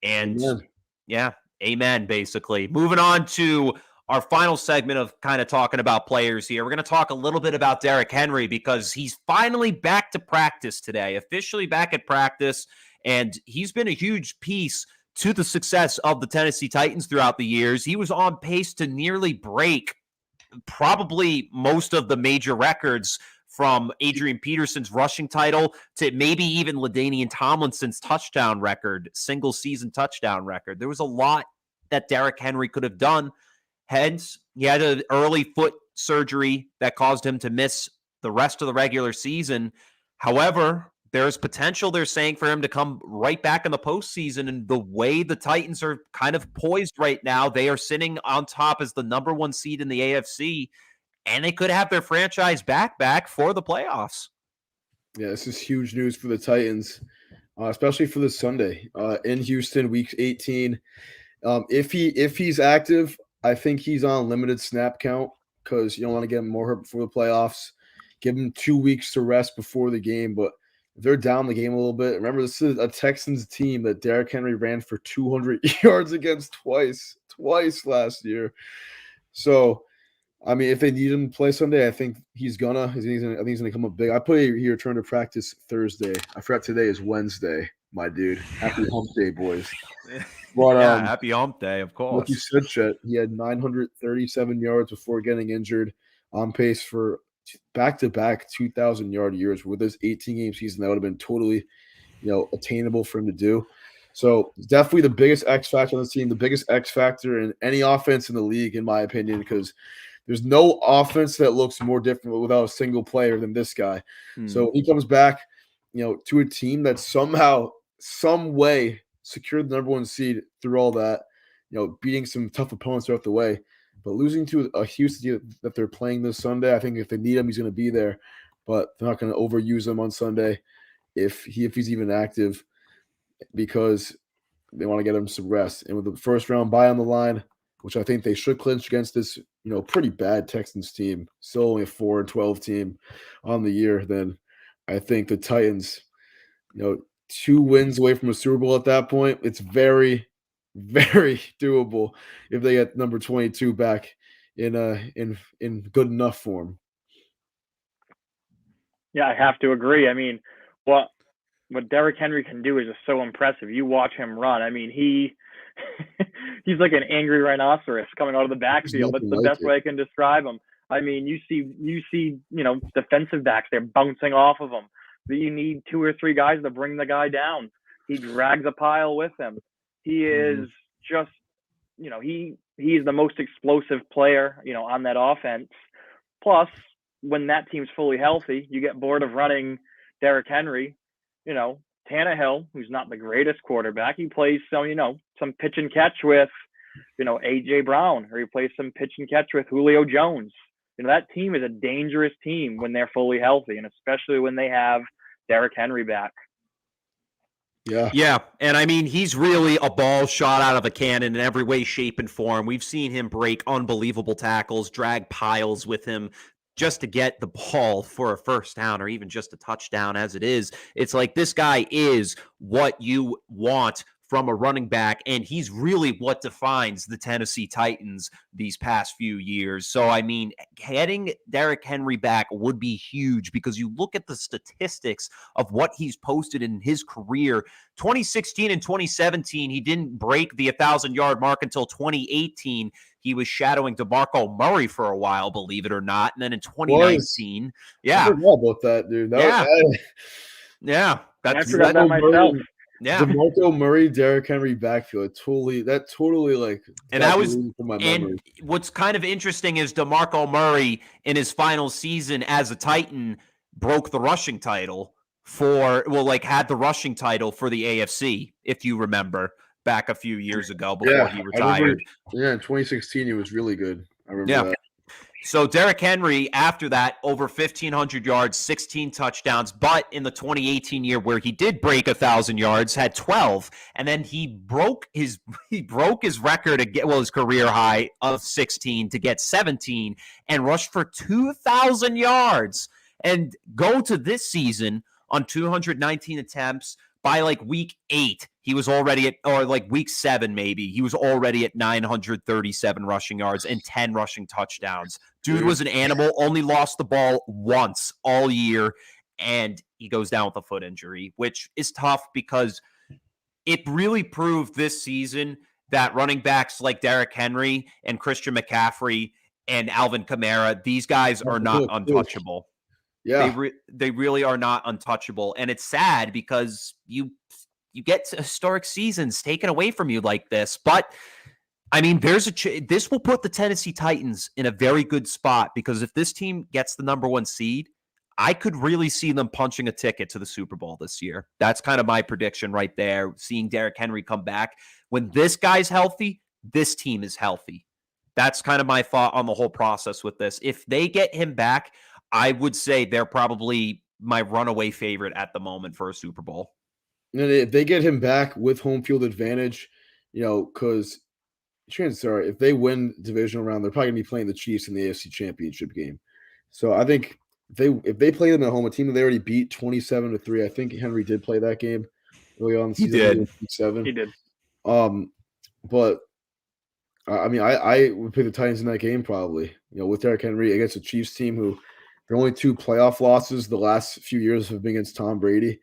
And amen, basically. Moving on to our final segment of kind of talking about players here. We're going to talk a little bit about Derrick Henry, because he's finally back to practice today, officially back at practice, and he's been a huge piece to the success of the Tennessee Titans throughout the years. He was on pace to nearly break probably most of the major records, from Adrian Peterson's rushing title to maybe even LaDainian Tomlinson's touchdown record, single season touchdown record. There was a lot that Derrick Henry could have done. Hence, he had an early foot surgery that caused him to miss the rest of the regular season. However, there's potential, they're saying, for him to come right back in the postseason. And the way the Titans are kind of poised right now, they are sitting on top as the number 1 seed in the AFC, and they could have their franchise back for the playoffs. Yeah, this is huge news for the Titans, especially for this Sunday in Houston, Week 18. If he's active, I think he's on limited snap count because you don't want to get him more hurt before the playoffs. Give him 2 weeks to rest before the game. But if they're down the game a little bit, remember, this is a Texans team that Derrick Henry ran for 200 yards against twice last year. So, I mean, if they need him to play Sunday, I think he's gonna. I think he's gonna come up big. I put he returned to practice Thursday. I forgot today is Wednesday, my dude. Happy hump day, boys. But, happy hump day, of course. Like you said, Chet, he had 937 yards before getting injured, on pace for back-to-back 2,000-yard years. With this 18-game season, that would have been totally, attainable for him to do. So definitely the biggest X factor on the team, the biggest X factor in any offense in the league, in my opinion, because there's no offense that looks more different without a single player than this guy. So he comes back, to a team that somehow, some way secured the number 1 seed through all that, beating some tough opponents throughout the way. But losing to a Houston team that they're playing this Sunday, I think if they need him, he's going to be there. But they're not going to overuse him on Sunday if he's even active, because they want to get him some rest. And with the first round bye on the line, which I think they should clinch against this, pretty bad Texans team, still only a 4-12 team on the year, then I think the Titans, 2 wins away from a Super Bowl at that point, it's very, very doable if they get number 22 back in good enough form. Yeah, I have to agree. I mean, what Derrick Henry can do is just so impressive. You watch him run. I mean, he's like an angry rhinoceros coming out of the backfield. That's the best way I can describe him. I mean, you see, defensive backs, they're bouncing off of him. But you need 2 or 3 guys to bring the guy down. He drags a pile with him. He is just, he's the most explosive player, on that offense. Plus, when that team's fully healthy, you get bored of running Derrick Henry. Tannehill, who's not the greatest quarterback, he plays some pitch and catch with, A.J. Brown, or he plays some pitch and catch with Julio Jones. That team is a dangerous team when they're fully healthy, and especially when they have Derrick Henry back. Yeah. And I mean, he's really a ball shot out of a cannon in every way, shape, and form. We've seen him break unbelievable tackles, drag piles with him just to get the ball for a first down or even just a touchdown as it is. It's like this guy is what you want from a running back, and he's really what defines the Tennessee Titans these past few years. So, I mean, getting Derrick Henry back would be huge because you look at the statistics of what he's posted in his career. 2016 and 2017, he didn't break the 1,000-yard mark until 2018. He was shadowing DeMarco Murray for a while, believe it or not. And then in 2019, I forgot about that, dude. Yeah. I forgot that myself. Yeah, DeMarco Murray, Derrick Henry backfield. Totally like. And that was my memory. And what's kind of interesting is DeMarco Murray in his final season as a Titan broke the rushing title had the rushing title for the AFC, if you remember, back a few years ago before he retired. In 2016, he was really good. I remember that. So Derrick Henry, after that, over 1,500 yards, 16 touchdowns. But in the 2018 year where he did break 1,000 yards, had 12. And then he broke his record, his career high of 16 to get 17 and rushed for 2,000 yards. And go to this season on 219 attempts. By week 8, he was already week 7 maybe, he was already at 937 rushing yards and 10 rushing touchdowns. Dude was an animal, only lost the ball once all year, and he goes down with a foot injury, which is tough because it really proved this season that running backs like Derrick Henry and Christian McCaffrey and Alvin Kamara, these guys are not untouchable. Yeah, they really are not untouchable, and it's sad because you get historic seasons taken away from you like this. But I mean, this will put the Tennessee Titans in a very good spot because if this team gets the number 1 seed, I could really see them punching a ticket to the Super Bowl this year. That's kind of my prediction right there, seeing Derrick Henry come back. When this guy's healthy, this team is healthy. That's kind of my thought on the whole process with this. If they get him back, I would say they're probably my runaway favorite at the moment for a Super Bowl. And if they get him back with home field advantage, because chances are if they win divisional round, they're probably going to be playing the Chiefs in the AFC Championship game. So I think if they play them at home, a team that they already beat 27-3, I think Henry did play that game early on the season. He did. 7. He did. But I mean, I would pick the Titans in that game probably. With Derrick Henry against a Chiefs team who their only 2 playoff losses the last few years have been against Tom Brady.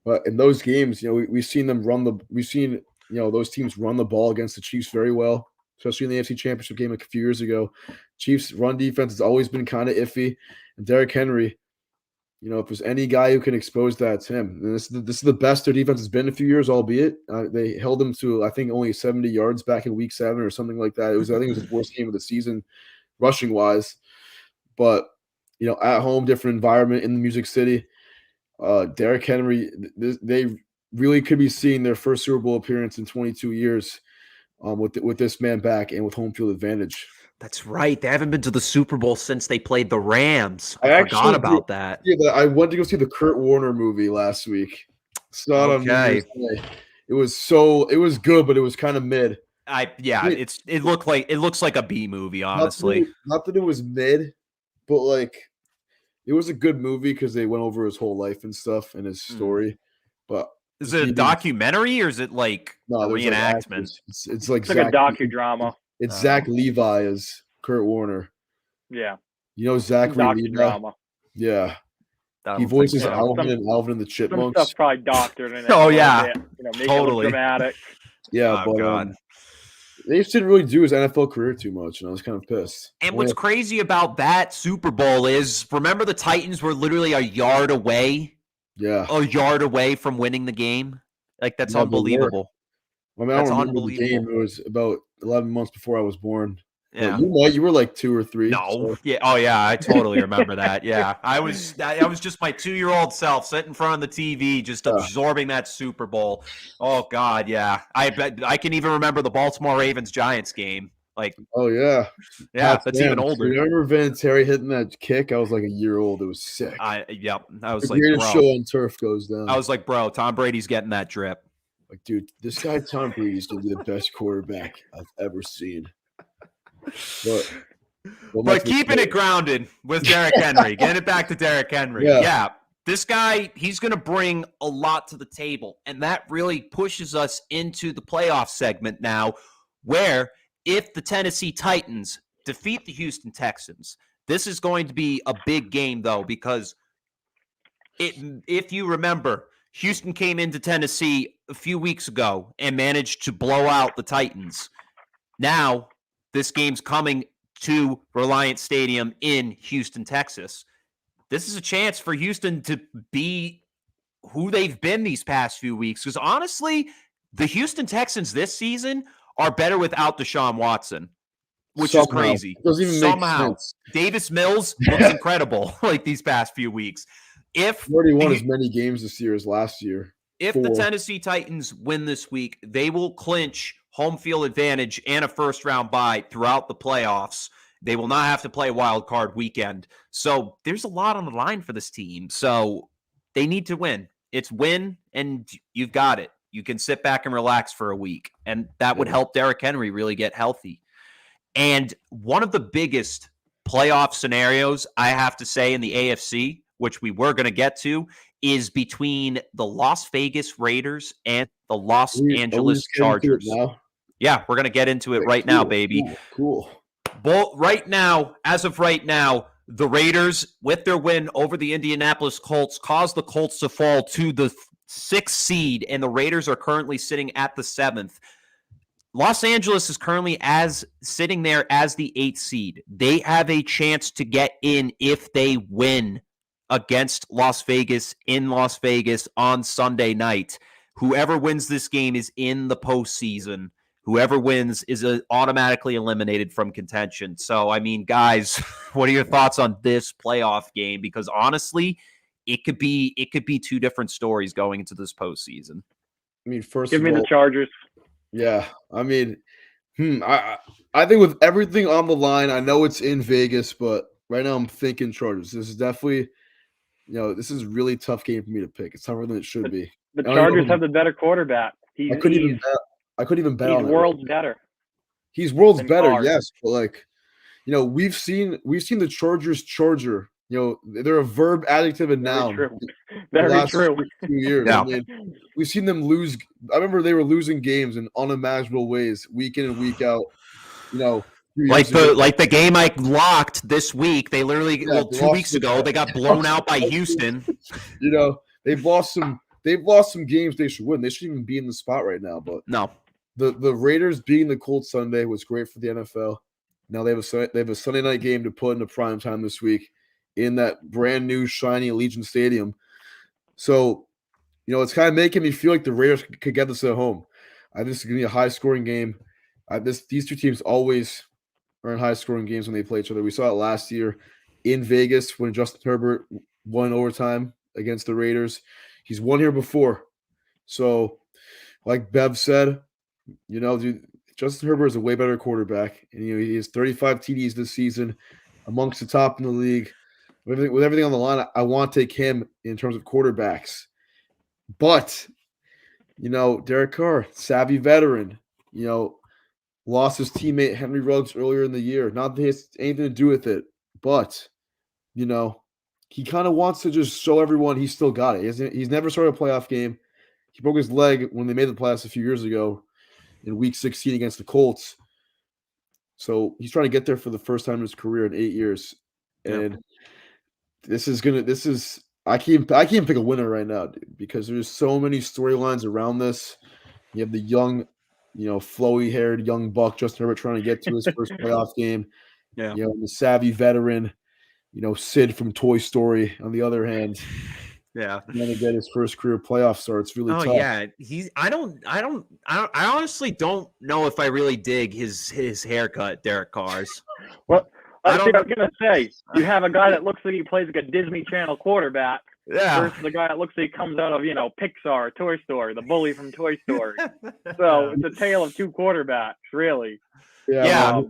But in those games, we've seen them those teams run the ball against the Chiefs very well, especially in the AFC Championship game a few years ago. Chiefs' run defense has always been kind of iffy. And Derrick Henry, if there's any guy who can expose that, it's him. And this is the best their defense has been in a few years, albeit they held him to, I think, only 70 yards back in Week 7 or something like that. I think it was his worst game of the season, rushing-wise. But, at home, different environment in the Music City. Derrick Henry, they really could be seeing their first Super Bowl appearance in 22 years with this man back and with home field advantage. That's right. They haven't been to the Super Bowl since they played the Rams. I forgot about that. Yeah, I went to go see the Kurt Warner movie last week. Saw it on New Year's Day. It was good, but it was kind of mid. It looks like a B movie, honestly. Not that it was mid, but it was a good movie because they went over his whole life and stuff and his story. But is it a documentary or is it like a reenactment? It's like a docudrama. It's Zach Levi as Kurt Warner. Yeah. Zachary Levi? Yeah. He voices Alvin and the Chipmunks. Some stuff probably doctored in it. Oh, yeah. Make it look dramatic. Yeah, but they just didn't really do his NFL career too much, and I was kind of pissed. And what's crazy about that Super Bowl is, remember the Titans were literally a yard away? Yeah. A yard away from winning the game? That's unbelievable. I mean, I don't remember the game. It was about 11 months before I was born. Yeah. You were like 2 or 3. No. So. Yeah. Oh, yeah. I totally remember that. Yeah. I was just my 2-year-old self sitting in front of the TV, just absorbing that Super Bowl. Oh, God. Yeah. I can even remember the Baltimore Ravens Giants game. Oh, yeah. Yeah. That's even older. You remember Vinatieri hitting that kick? I was like a year old. It was sick. I was the like, greatest show on turf goes down. I was like, bro, Tom Brady's getting that drip. Dude, this guy Tom Brady's going to be the best quarterback I've ever seen. But keeping it grounded with Derrick Henry, getting it back to Derrick Henry. Yeah, this guy, he's going to bring a lot to the table. And that really pushes us into the playoff segment now, where if the Tennessee Titans defeat the Houston Texans, this is going to be a big game, though, because if you remember, Houston came into Tennessee a few weeks ago and managed to blow out the Titans. Now, this game's coming to Reliant Stadium in Houston, Texas. This is a chance for Houston to be who they've been these past few weeks. Because honestly, the Houston Texans this season are better without Deshaun Watson, which is crazy. It doesn't even make sense. Davis Mills looks incredible these past few weeks. He already won as many games this year as last year. If the Tennessee Titans win this week, they will clinch home field advantage and a first-round bye throughout the playoffs. They will not have to play wild card weekend. So there's a lot on the line for this team. So they need to win. It's win, and you've got it. You can sit back and relax for a week, and that would help Derrick Henry really get healthy. And one of the biggest playoff scenarios, I have to say, in the AFC, which we were going to get to, is between the Las Vegas Raiders and the Los Angeles Chargers. Yeah, we're going to get into it right now, baby. Cool. Right now, as of right now, the Raiders, with their win over the Indianapolis Colts, caused the Colts to fall to the 6th seed, and the Raiders are currently sitting at the 7th. Los Angeles is currently sitting there as the 8th seed. They have a chance to get in if they win against Las Vegas in Las Vegas on Sunday night. Whoever wins this game is in the postseason. whoever wins is automatically eliminated from contention. So, I mean, guys, what are your thoughts on this playoff game? Because honestly, it could be two different stories going into this postseason. I mean, first Give of me all, the Chargers. yeah. I mean, I think with everything on the line, I know it's in Vegas, but right now I'm thinking Chargers. This is definitely, this is a really tough game for me to pick. It's tougher than it should be. The Chargers have the better quarterback. I couldn't even bet on it. He's worlds better. He's worlds than better, Carr. yes, but like, we've seen the Chargers charger. They're a verb, adjective, and noun. True. Very true. 2 years. Yeah. I mean, we've seen them lose. I remember they were losing games in unimaginable ways, week in and week out. Like the game I locked this week. They literally 2 weeks ago they got blown out by Houston. They've lost some games they should win. They shouldn't even be in the spot right now. But no, the Raiders beating the Colts Sunday was great for the NFL. Now they have a Sunday night game to put into prime time this week in that brand new shiny Allegiant Stadium. So, it's kind of making me feel like the Raiders could get this at home. I think this is going to be a high-scoring game. These two teams always are in high-scoring games when they play each other. We saw it last year in Vegas when Justin Herbert won overtime against the Raiders. He's won here before. So, like Bev said, Justin Herbert is a way better quarterback. And, he has 35 TDs this season, amongst the top in the league. With everything on the line, I want to take him in terms of quarterbacks. But, Derek Carr, savvy veteran, lost his teammate Henry Ruggs earlier in the year. Not that it has anything to do with it, but, he kind of wants to just show everyone he's still got it. He's never started a playoff game. He broke his leg when they made the playoffs a few years ago in Week 16 against the Colts. So he's trying to get there for the first time in his career in 8 years. And I can't pick a winner right now, dude, because there's so many storylines around this. You have the young, flowy-haired young buck Justin Herbert trying to get to his first playoff game. Yeah. The savvy veteran, Sid from Toy Story on the other hand. Yeah. Going to get his first career playoff start. It's really tough. Yeah. I honestly don't know if I really dig his haircut, Derek Carr's. Well, I was going to say, you have a guy that looks like he plays like a Disney Channel quarterback versus the guy that looks like he comes out of, Pixar, Toy Story, the bully from Toy Story. So it's a tale of two quarterbacks, really. Yeah.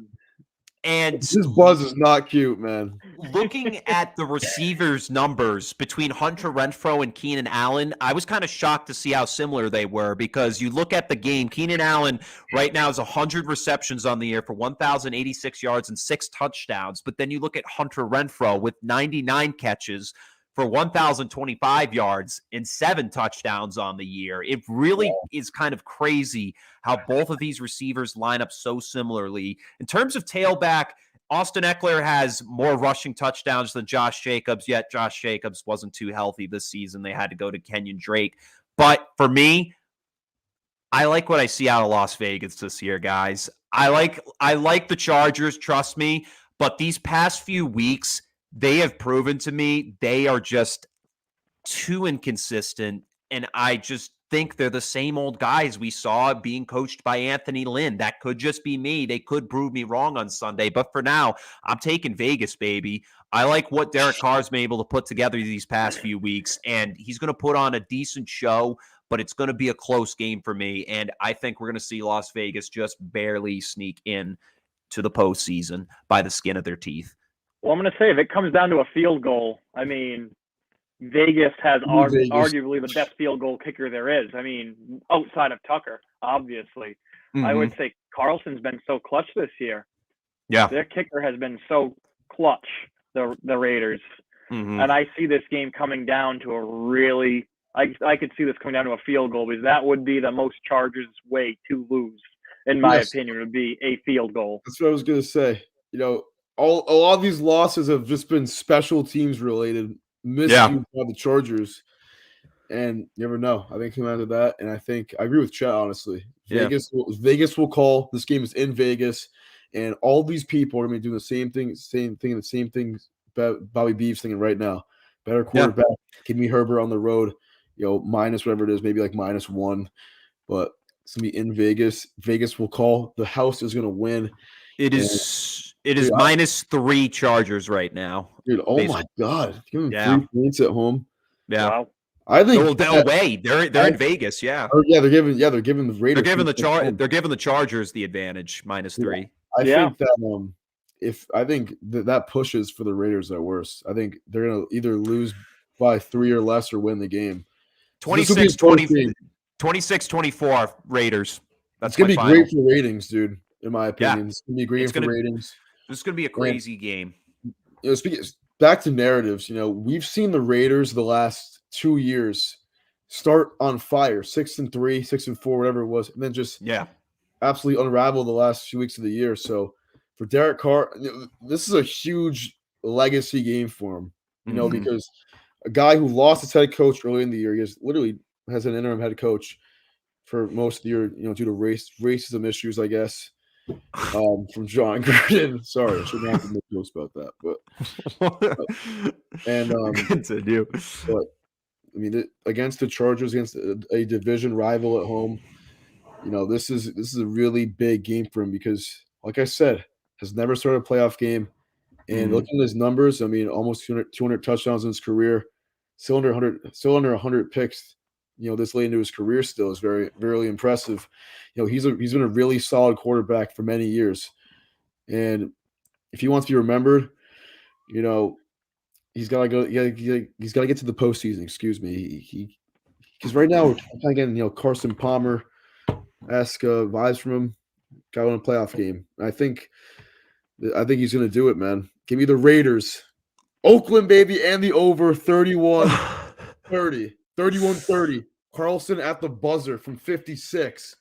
And this buzz is not cute, man. Looking at the receivers' numbers between Hunter Renfrow and Keenan Allen, I was kind of shocked to see how similar they were, because you look at the game, Keenan Allen right now has 100 receptions on the year for 1,086 yards and 6 touchdowns. But then you look at Hunter Renfrow with 99 catches for 1,025 yards and 7 touchdowns on the year. It really is kind of crazy how both of these receivers line up so similarly. In terms of tailback, Austin Eckler has more rushing touchdowns than Josh Jacobs, yet Josh Jacobs wasn't too healthy this season. They had to go to Kenyon Drake. But for me, I like what I see out of Las Vegas this year, guys. I like the Chargers, trust me, but these past few weeks, they have proven to me they are just too inconsistent, and I just think they're the same old guys we saw being coached by Anthony Lynn. That could just be me. They could prove me wrong on Sunday, but for now, I'm taking Vegas, baby. I like what Derek Carr's been able to put together these past few weeks, and he's going to put on a decent show, but it's going to be a close game for me, and I think we're going to see Las Vegas just barely sneak in to the postseason by the skin of their teeth. Well, I'm going to say, if it comes down to a field goal, I mean, Vegas has arguably the best field goal kicker there is. I mean, outside of Tucker, obviously. Mm-hmm. I would say Carlson's been so clutch this year. Yeah. Their kicker has been so clutch, the Raiders. Mm-hmm. And I see this game coming down to a really – I could see this coming down to a field goal, because that would be the most Chargers way to lose, in my opinion, would be a field goal. That's what I was going to say. A lot of these losses have just been special teams related, miscued by the Chargers, and you never know. I think it came out of that, and I agree with Chet, honestly. Vegas will call. This game is in Vegas, and all these people are going to be doing the same thing Bobby Bee's thinking right now. Better quarterback. Give me Herbert on the road, minus whatever it is, maybe like -1. But It's gonna be in Vegas. Vegas will call. The house is gonna win. It is -3 Chargers right now. Dude, oh my God. Give them 3 points at home. Yeah. Wow. I think they'll away. They're in Vegas, yeah. Yeah, they're giving the Raiders. They're giving the Chargers the advantage, -3. I think that that pushes for the Raiders at worst. I think they're gonna either lose by 3 or less or win the game. 26-24 Raiders. That's gonna be great for ratings, dude. In my opinion, it's gonna be great for ratings. This is gonna be a crazy game. Speaking back to narratives, we've seen the Raiders the last 2 years start on fire, 6-3, 6-4, whatever it was, and then just absolutely unravel the last few weeks of the year. So for Derek Carr, this is a huge legacy game for him, because a guy who lost his head coach early in the year, he literally has an interim head coach for most of the year, due to racism issues, I guess, from John Gruden. Sorry, I shouldn't have to make jokes about that, continue. But I mean, against the Chargers, against a division rival at home, this is a really big game for him because, like I said, has never started a playoff game. And looking at his numbers, I mean, almost 200 touchdowns in his career, still under 100 picks. This late into his career still is very, very impressive. He's been a really solid quarterback for many years, and if he wants to be remembered, he's got to go. He's got to get to the postseason. Excuse me. Because right now we're kind of getting Carson Palmer-esque vibes from him. Got on a playoff game. I think he's going to do it, man. Give me the Raiders, Oakland, baby, and the over 31-30. 31-30. Carlson at the buzzer from 56.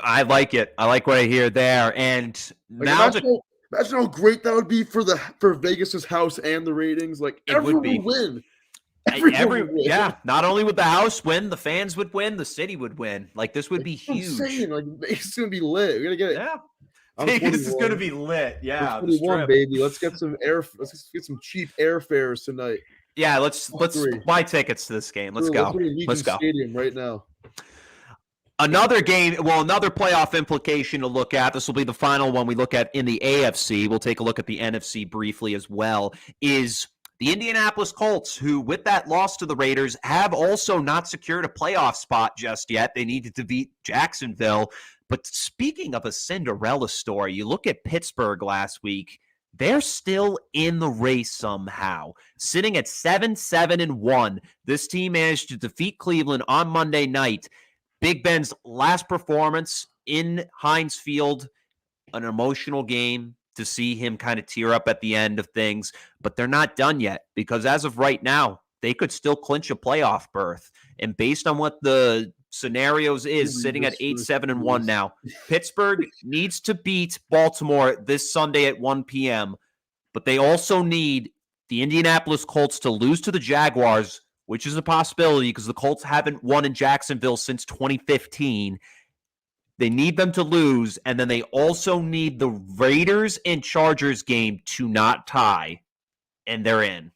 I like it. I like what I hear there. And imagine how great that would be for Vegas's house and the ratings. Like, everyone would win. Yeah, not only would the house win, the fans would win, the city would win. Like, this would be huge. I'm saying, like, Vegas is gonna be lit. We're gonna get it. Yeah, Vegas is gonna be lit. Yeah, 21, baby. Let's get some cheap airfares tonight. Yeah, let's buy tickets to this game. Let's go. Let's go. Stadium right now. Another game, another playoff implication to look at. This will be the final one we look at in the AFC. We'll take a look at the NFC briefly as well. Is the Indianapolis Colts, who with that loss to the Raiders have also not secured a playoff spot just yet. They needed to beat Jacksonville. But speaking of a Cinderella story, you look at Pittsburgh last week. They're still in the race somehow. Sitting at 7-1. This team managed to defeat Cleveland on Monday night. Big Ben's last performance in Heinz Field, an emotional game to see him kind of tear up at the end of things. But they're not done yet because as of right now, they could still clinch a playoff berth. And based on what the scenarios is, sitting at 8-7-1 now, Pittsburgh needs to beat Baltimore this Sunday at 1 p.m., but they also need the Indianapolis Colts to lose to the Jaguars, which is a possibility because the Colts haven't won in Jacksonville since 2015. They need them to lose, and then they also need the Raiders and Chargers game to not tie, and they're in.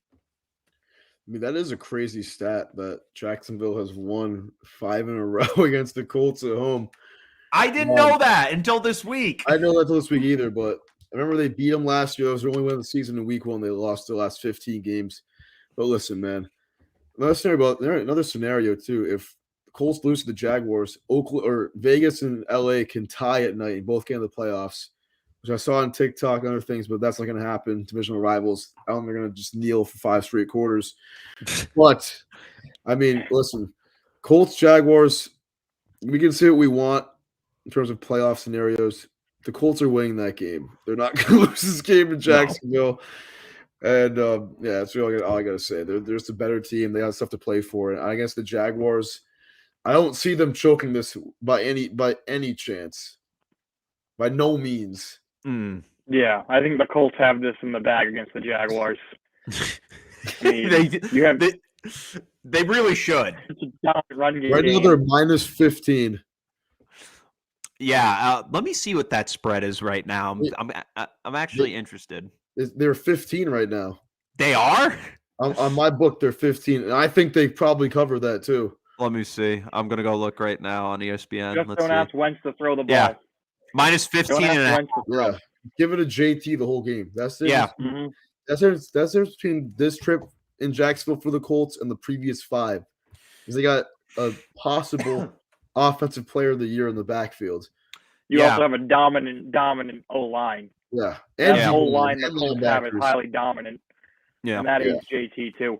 I mean, that is a crazy stat that Jacksonville has won 5 in a row against the Colts at home. I didn't know that until this week. I know that until this week either, but I remember they beat them last year. That was their only win of the season in week 1. They lost the last 15 games. But listen, man, another scenario too. If the Colts lose to the Jaguars, Oakland or Vegas and LA can tie at night and both get in the playoffs, which I saw on TikTok and other things, but that's not going to happen. Divisional rivals, I don't think they're going to just kneel for 5 straight quarters. But, I mean, listen, Colts, Jaguars, we can say what we want in terms of playoff scenarios. The Colts are winning that game. They're not going to lose this game in Jacksonville. No. And, that's really all I got to say. They're just a better team. They got stuff to play for. And I guess the Jaguars, I don't see them choking this by any chance. By no means. Yeah, I think the Colts have this in the bag against the Jaguars. I mean, they really should. It's a dominant run game. Right now they're -15. Yeah, let me see what that spread is right now. I'm actually interested. They're 15 right now. They are? On my book, they're 15, and I think they probably cover that too. Let me see. I'm going to go look right now on ESPN. Just Let's don't see. ask Wentz to throw the ball. Yeah. Minus Don't 15 ask and a half. Wentz to throw. Yeah, give it a JT the whole game. That's it. Yeah. Mhm. That's the difference between this trip in Jacksonville for the Colts and the previous 5. Is they got a possible offensive player of the year in the backfield. You Yeah. also have a dominant O-line. Yeah, That Yeah. whole line and the Colts have is linebackers. highly dominant, Yeah. and that Yeah. is JT too.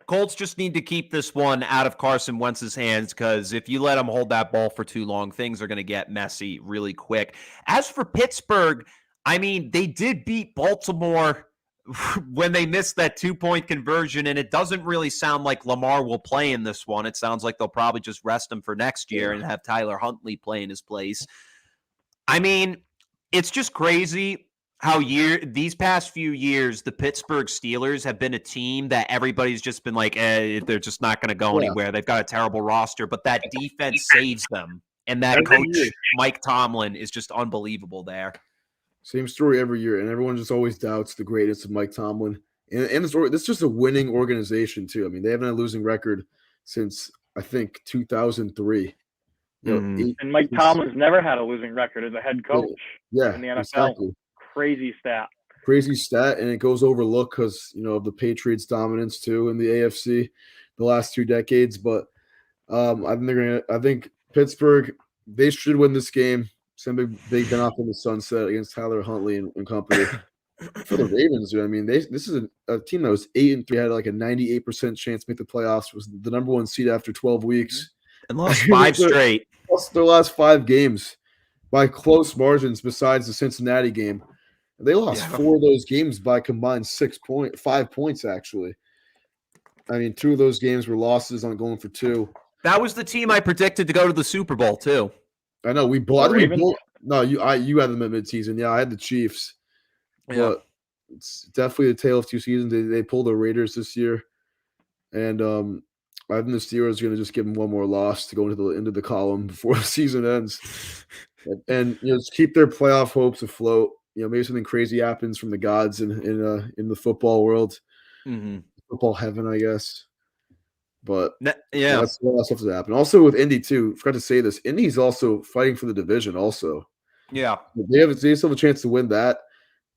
Colts just need to keep this one out of Carson Wentz's hands because if you let him hold that ball for too long, things are going to get messy really quick. As for Pittsburgh, I mean, they did beat Baltimore when they missed that 2-point conversion, and it doesn't really sound like Lamar will play in this one. It sounds like they'll probably just rest him for next year and have Tyler Huntley play in his place. I mean, it's just crazy how these past few years, the Pittsburgh Steelers have been a team that everybody's just been like, they're just not going to go anywhere. They've got a terrible roster, but that defense saves them. And that coach, Mike Tomlin, is just unbelievable there. Same story every year, and everyone just always doubts the greatness of Mike Tomlin. And this is just a winning organization, too. I mean, they haven't had a losing record since, I think, 2003. And Mike Tomlin's never had a losing record as a head coach in the NFL. Exactly. Crazy stat. Crazy stat, and it goes overlooked because, of the Patriots' dominance, too, in the AFC the last 2 decades. But I think Pittsburgh, they should win this game. Send big Ben off in the sunset against Tyler Huntley and company. For the Ravens, dude, I mean, this is a team that was 8-3, had like a 98% chance to make the playoffs, was the number 1 seed after 12 weeks. And lost 5 straight. Lost their last 5 games by close margins besides the Cincinnati game. They lost 4 of those games by combined 5 points, actually. I mean, 2 of those games were losses on going for 2. That was the team I predicted to go to the Super Bowl, too. I know. No, you had them at midseason. Yeah, I had the Chiefs. Yeah. But it's definitely a tale of 2 seasons. They pulled the Raiders this year. And I think the Steelers are going to just give them one more loss to go into the column before the season ends. And just keep their playoff hopes afloat. Maybe something crazy happens from the gods in the football world, football heaven, I guess. But that's what else has to happen. Also with Indy too, forgot to say this. Indy's also fighting for the division. Also, they still have a chance to win that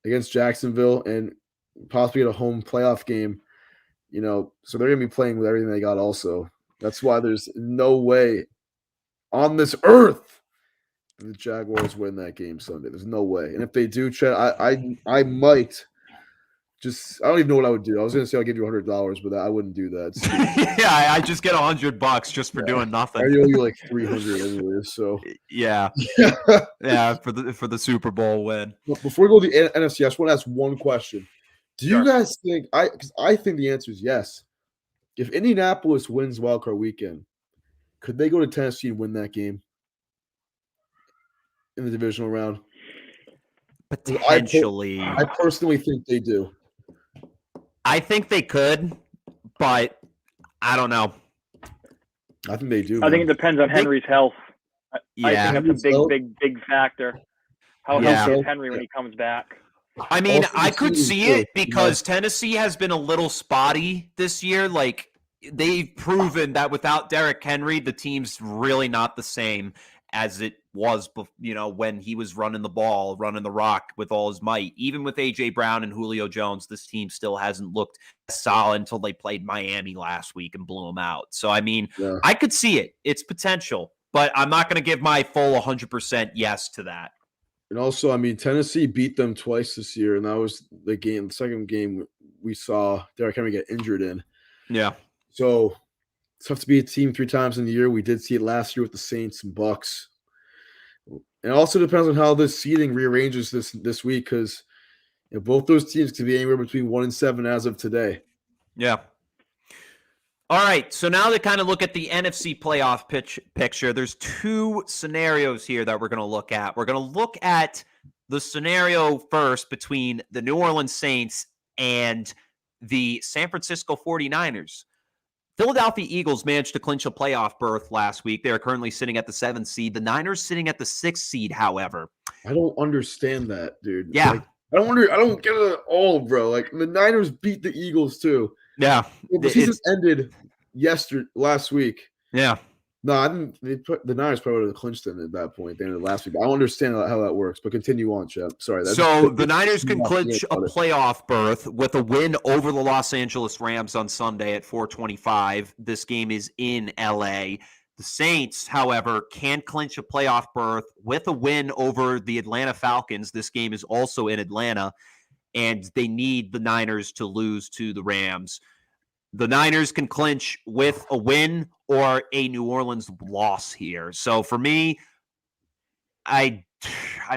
against Jacksonville and possibly get a home playoff game. So they're going to be playing with everything they got. Also, that's why there's no way on this earth the Jaguars win that game Sunday. There's no way. And if they do, Chet, I might just – I don't even know what I would do. I was going to say I'll give you $100, but I wouldn't do that. I just get $100 just for doing nothing. I owe you like $300 anyways, so – Yeah, for the Super Bowl win. But before we go to the NFC, I just want to ask one question. Do you guys think – because I think the answer is yes. If Indianapolis wins wildcard weekend, could they go to Tennessee and win that game in the divisional round? Potentially. I personally think they do. I think they could, but I don't know. I think they do. I think it depends on Henry's health. Yeah. I think that's a big factor. How healthy is Henry when he comes back? I mean, I could see it because Tennessee has been a little spotty this year. Like, they've proven that without Derrick Henry, the team's really not the same as it was, when he was running the ball, running the rock with all his might. Even with A.J. Brown and Julio Jones, this team still hasn't looked solid until they played Miami last week and blew them out. So, I mean, I could see it. It's potential, but I'm not going to give my full 100% yes to that. And also, I mean, Tennessee beat them twice this year, and that was the second game we saw Derrick Henry get injured in. Yeah. So it's tough to beat a team 3 times in the year. We did see it last year with the Saints and Bucks. And it also depends on how this seeding rearranges this week because both those teams could be anywhere between 1 and 7 as of today. Yeah. All right, so now to kind of look at the NFC playoff picture, there's 2 scenarios here that we're going to look at. We're going to look at the scenario first between the New Orleans Saints and the San Francisco 49ers. Philadelphia Eagles managed to clinch a playoff berth last week. They are currently sitting at the 7th seed. The Niners sitting at the 6th seed, however. I don't understand that, dude. Yeah. Like, I don't get it at all, bro. Like, the Niners beat the Eagles, too. Yeah. The season ended last week. Yeah. No, I didn't. The Niners probably would have clinched them at that point. The end of last week. I don't understand how that works, but continue on, Chip. Sorry. So the Niners can clinch a playoff berth with a win over the Los Angeles Rams on Sunday at 4:25. This game is in LA. The Saints, however, can clinch a playoff berth with a win over the Atlanta Falcons. This game is also in Atlanta, and they need the Niners to lose to the Rams. The Niners can clinch with a win or a New Orleans loss here. So for me, I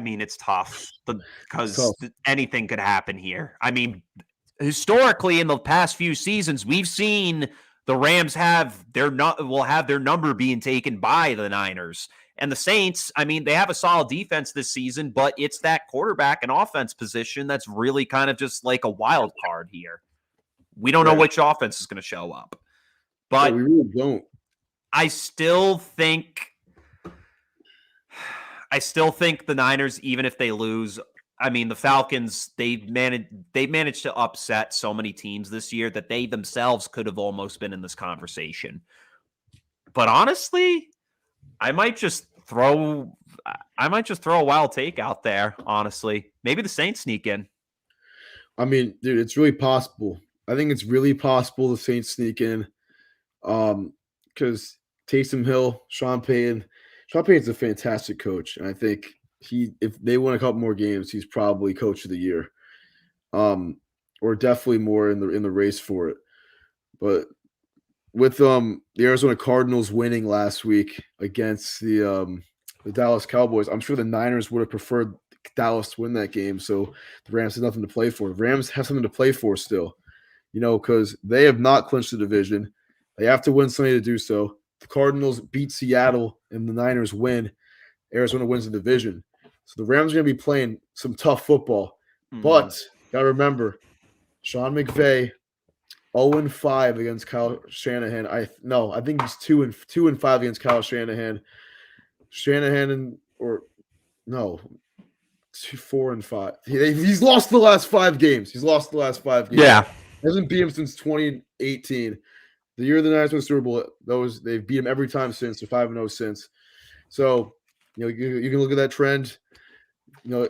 mean, it's tough because anything could happen here. I mean, historically, in the past few seasons, we've seen the Rams will have their number being taken by the Niners. And the Saints, I mean, they have a solid defense this season, but it's that quarterback and offense position that's really kind of just like a wild card here. We don't know which offense is going to show up. But we really don't. I still think the Niners, even if they lose, I mean, the Falcons, they've managed to upset so many teams this year that they themselves could have almost been in this conversation. But honestly, I might just throw a wild take out there, honestly. Maybe the Saints sneak in. I mean, dude, it's really possible. I think it's really possible the Saints sneak in. Because Taysom Hill, Sean Payton's a fantastic coach, and I think if they win a couple more games, he's probably coach of the year, or definitely more in the race for it. But with the Arizona Cardinals winning last week against the Dallas Cowboys, I'm sure the Niners would have preferred Dallas to win that game. So the Rams have nothing to play for. The Rams have something to play for still, because they have not clinched the division. They have to win something to do so. The Cardinals beat Seattle and the Niners win. Arizona wins the division. So the Rams are going to be playing some tough football. But got to remember, Sean McVay, 0-5 against Kyle Shanahan. I think he's 2-5 against Kyle Shanahan. 4-5. He's lost the last 5 games. Yeah. Hasn't beat him since 2018. The year the Niners won the Super Bowl, they've beat him every time since. They're 5-0 since. So, you can look at that trend.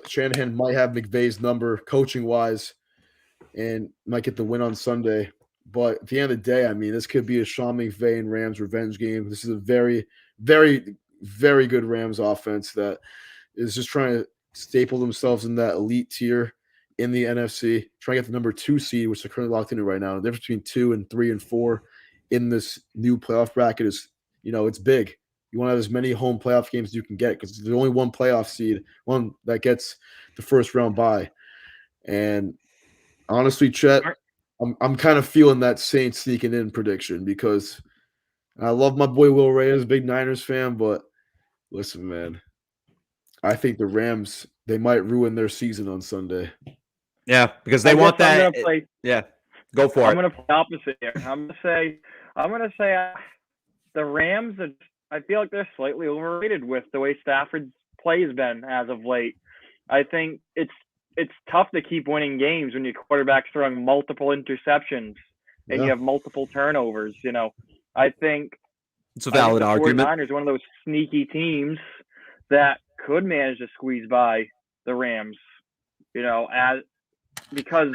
Shanahan might have McVay's number coaching-wise and might get the win on Sunday. But at the end of the day, I mean, this could be a Sean McVay and Rams revenge game. This is a very, very, very good Rams offense that is just trying to staple themselves in that elite tier in the NFC, trying to get the number 2 seed, which they're currently locked into right now. The difference between 2 and 3 and 4 in this new playoff bracket is, it's big. You want to have as many home playoff games as you can get because there's only one playoff seed, one that gets the first round bye. And honestly, Chet, I'm kind of feeling that Saints sneaking in prediction because I love my boy Will Reyes, big Niners fan, but listen, man, I think the Rams, they might ruin their season on Sunday. Yeah, because they want that. Yeah, go for it. I'm going to play opposite here. I'm going to say the Rams, I feel like they're slightly overrated with the way Stafford's play has been as of late. I think it's tough to keep winning games when your quarterback's throwing multiple interceptions and you have multiple turnovers. I think it's a valid argument. The 49ers are one of those sneaky teams that could manage to squeeze by the Rams, because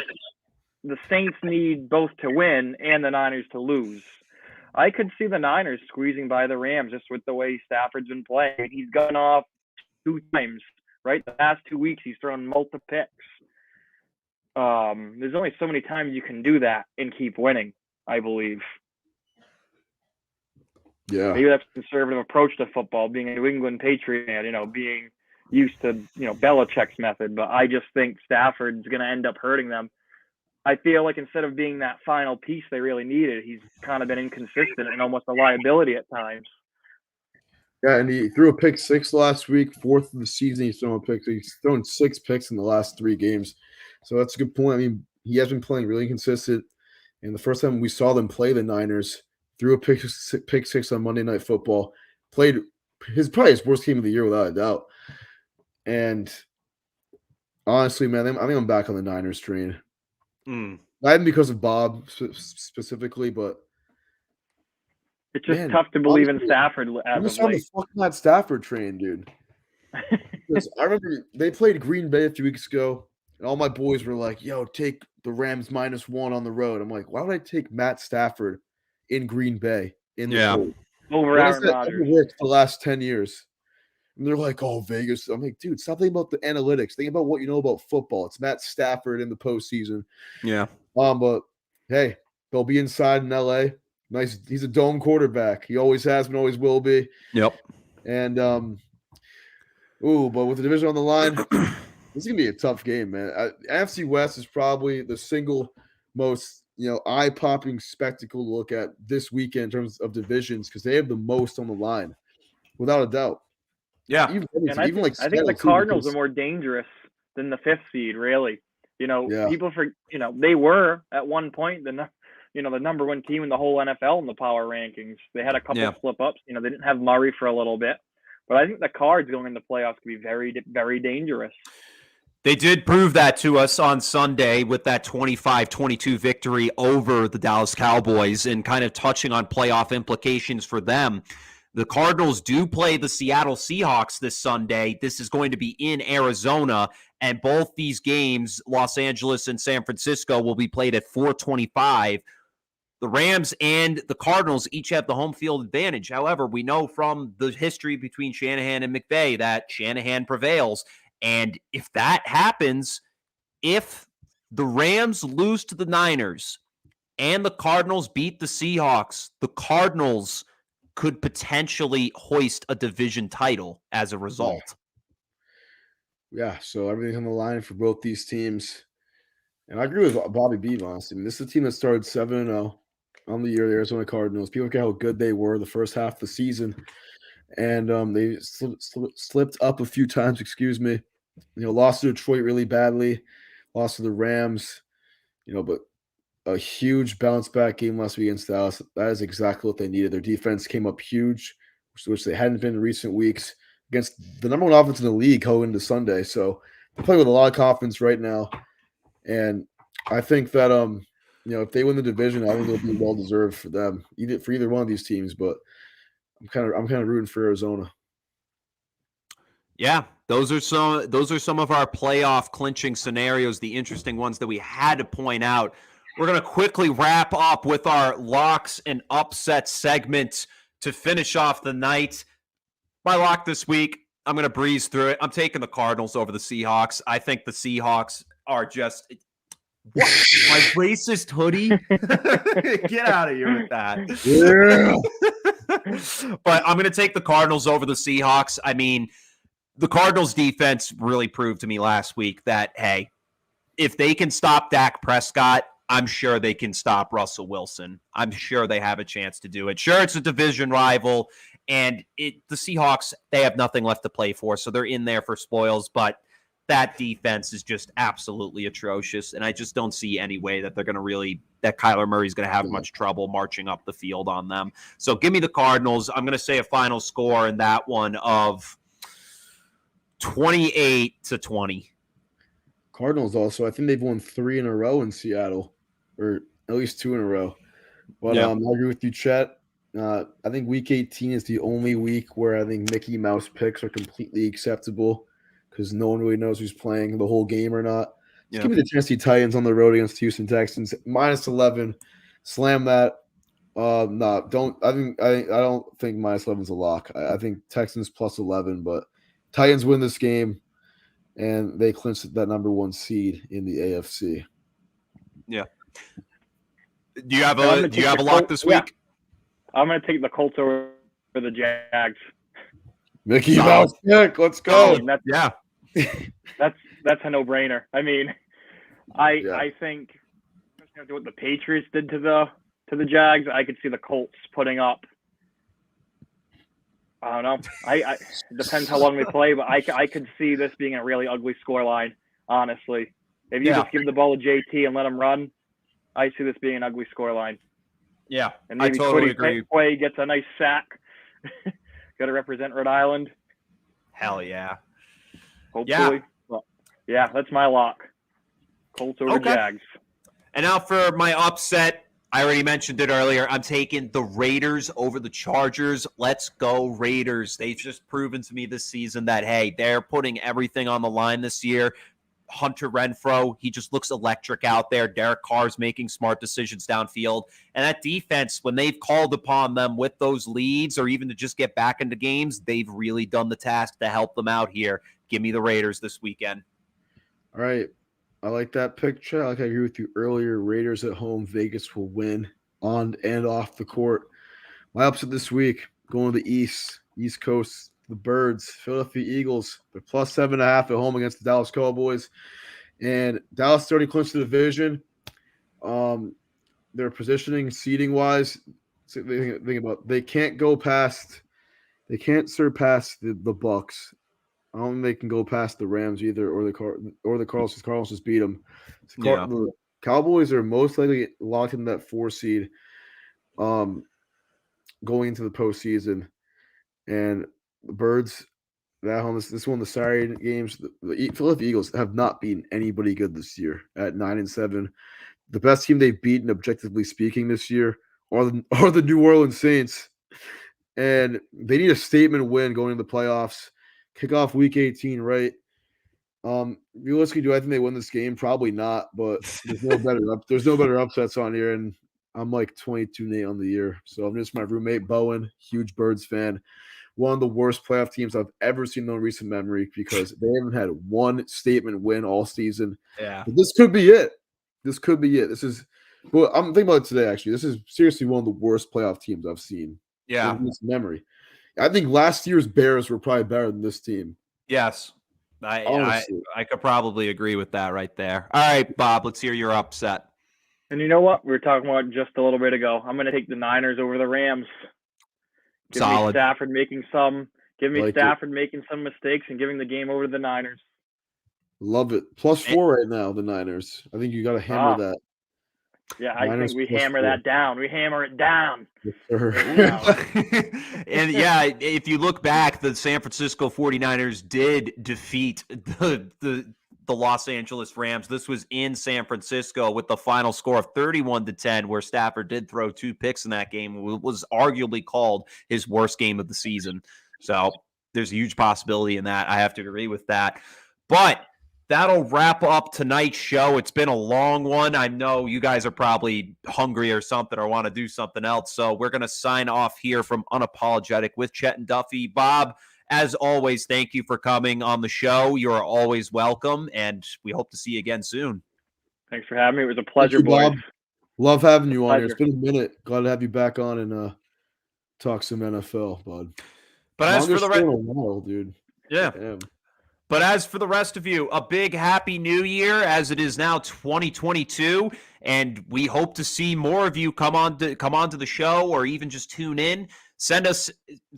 the Saints need both to win and the Niners to lose. I could see the Niners squeezing by the Rams just with the way Stafford's been playing. He's gone off 2 times, right? The past 2 weeks, he's thrown multiple picks. There's only so many times you can do that and keep winning, I believe. Yeah. Maybe that's a conservative approach to football, being a New England Patriot fan, being used to, Belichick's method. But I just think Stafford's going to end up hurting them. I feel like instead of being that final piece they really needed, he's kind of been inconsistent and almost a liability at times. Yeah, and he threw a pick 6 last week, 4th of the season. He's thrown a pick. He's thrown 6 picks in the last 3 games. So that's a good point. I mean, he has been playing really inconsistent. And the first time we saw them play the Niners, threw a pick 6 on Monday Night Football, played probably his worst game of the year without a doubt. And honestly, man, I think I'm back on the Niners train. Not even because of Bob specifically, but It's just Man, tough to believe in honestly, Stafford I'm as of just on the late. fucking that Stafford train, dude. Because I remember they played Green Bay a few weeks ago, and all my boys were like, "Yo, take the Rams -1 on the road." I'm like, "Why would I take Matt Stafford in Green Bay in the Yeah. cold? Over When has Aaron that ever Rodgers. worked for the last 10 years?" And they're like, "Oh, Vegas." I'm like, "Dude, stop thinking about the analytics. Think about what you know about football. It's Matt Stafford in the postseason." Yeah. But hey, they'll be inside in LA. Nice. He's a dome quarterback. He always has been, always will be. Yep. And but with the division on the line, this is gonna be a tough game, man. NFC West is probably the single most eye-popping spectacle to look at this weekend in terms of divisions because they have the most on the line, without a doubt. Yeah. And I Even like think the Seattle too, Cardinals are because more dangerous than the 5th seed, really. yeah, They were at one point the number 1 team in the whole NFL in the power rankings. They had a couple slip ups. They didn't have Murray for a little bit, but I think the Cards going in the playoffs could be very, very dangerous. They did prove that to us on Sunday with that 25-22 victory over the Dallas Cowboys, and kind of touching on playoff implications for them. The Cardinals do play the Seattle Seahawks this Sunday. This is going to be in Arizona, and both these games, Los Angeles and San Francisco, will be played at 4:25. The Rams and the Cardinals each have the home field advantage. However, we know from the history between Shanahan and McVay that Shanahan prevails. And if that happens, if the Rams lose to the Niners and the Cardinals beat the Seahawks, the Cardinals could potentially hoist a division title as a result. yeah. So everything's on the line for both these teams, and I agree with Bobby B. Honestly, I mean, this is a team that started 7-0 on the year, the Arizona Cardinals. People forget how good they were the first half of the season, and they slipped up a few times. Excuse me. Lost to Detroit really badly, lost to the Rams. But a huge bounce back game last week against Dallas. That is exactly what they needed. Their defense came up huge, which they hadn't been in recent weeks against the number 1 offense in the league going into Sunday. So they're playing with a lot of confidence right now, and I think that if they win the division, I think it'll be well deserved for them, either one of these teams. But I'm kind of rooting for Arizona. Yeah, those are some of our playoff clinching scenarios, the interesting ones that we had to point out. We're going to quickly wrap up with our locks and upset segment to finish off the night. My lock this week, I'm going to breeze through it. I'm taking the Cardinals over the Seahawks. I think the Seahawks are just what? My racist hoodie? Get out of here with that. Yeah. But I'm going to take the Cardinals over the Seahawks. I mean, the Cardinals defense really proved to me last week that, hey, if they can stop Dak Prescott, I'm sure they can stop Russell Wilson. I'm sure they have a chance to do it. Sure, it's a division rival, and the Seahawks, they have nothing left to play for, so they're in there for spoils, but that defense is just absolutely atrocious, and I just don't see any way that they're going to that Kyler Murray's going to have much trouble marching up the field on them. So give me the Cardinals. I'm going to say a final score in that one of 28-20. Cardinals also, I think they've won 3 in a row in Seattle, or at least 2 in a row. But I agree with you, Chet. I think Week 18 is the only week where I think Mickey Mouse picks are completely acceptable because no one really knows who's playing the whole game or not. Just give me the Tennessee Titans on the road against Houston Texans -11. Slam that. No, don't. I don't think -11 is a lock. I think Texans +11, but Titans win this game, and they clinch that number 1 seed in the AFC. Yeah. Do you have a lock this week? I'm going to take the Colts over the Jags. Mickey Mouse pick. Let's go. That's a no-brainer. I mean, I think what the Patriots did to the Jags, I could see the Colts putting up. I don't know. It depends how long they play, but I could see this being a really ugly scoreline, honestly. If you just give the ball to JT and let him run, I see this being an ugly scoreline. Yeah, and maybe I totally agree. Quay gets a nice sack. Got to represent Rhode Island. Hell yeah. Hopefully. Yeah, that's my lock. Colts over Jags. And now for my upset, I already mentioned it earlier. I'm taking the Raiders over the Chargers. Let's go Raiders. They've just proven to me this season that, hey, they're putting everything on the line this year. Hunter Renfrow, he just looks electric out there. Derek Carr's making smart decisions downfield. And that defense, when they've called upon them with those leads or even to just get back into games, they've really done the task to help them out here. Give me the Raiders this weekend. All right. I like that picture. I agree with you earlier. Raiders at home. Vegas will win on and off the court. My upset this week, going to the East Coast, the Birds, Philadelphia Eagles. They're +7.5 at home against the Dallas Cowboys. And Dallas already clinched the division. Their positioning, seeding-wise, think about they can't surpass the Bucks. I don't think they can go past the Rams either, or the Cardinals. Cardinals just beat them. The Cowboys are most likely locked in that 4 seed, going into the postseason, and the Birds. That home. This is one of the Saturday games. The Philadelphia Eagles have not beaten anybody good this year at 9-7. The best team they've beaten, objectively speaking, this year are the New Orleans Saints, and they need a statement win going into the playoffs. Kick off week 18, right? Realistically, do I think they win this game? Probably not, but there's no better upsets on here, and I'm like 22-8 on the year. So I'm just my roommate Bowen, huge Birds fan. One of the worst playoff teams I've ever seen in recent memory because they haven't had one statement win all season. Yeah. But this could be it. This is well, I'm thinking about it today, actually. This is seriously one of the worst playoff teams I've seen in recent memory. I think last year's Bears were probably better than this team. Yes. I could probably agree with that right there. All right, Bob, let's hear your upset. And you know what? We were talking about just a little bit ago. I'm going to take the Niners over the Rams. Give me Stafford making some mistakes and giving the game over to the Niners. Love it. +4 right now, the Niners. I think you got to hammer that. Yeah, I think we hammer that down. We hammer it down. Yes, sir. And yeah, if you look back, the San Francisco 49ers did defeat the Los Angeles Rams. This was in San Francisco with the final score of 31-10, where Stafford did throw 2 picks in that game. It was arguably called his worst game of the season. So there's a huge possibility in that. I have to agree with that. But that'll wrap up tonight's show. It's been a long one. I know you guys are probably hungry or something or want to do something else. So we're going to sign off here from Unapologetic with Chet and Duffy. Bob, as always, thank you for coming on the show. You are always welcome, and we hope to see you again soon. Thanks for having me. It was a pleasure, boys. Bob. Love having you on here. It's been a minute. Glad to have you back on and talk some NFL, bud. But as for the rest, dude. Yeah. Damn. But as for the rest of you, a big happy new year as it is now 2022, and we hope to see more of you come on to the show or even just tune in. Send us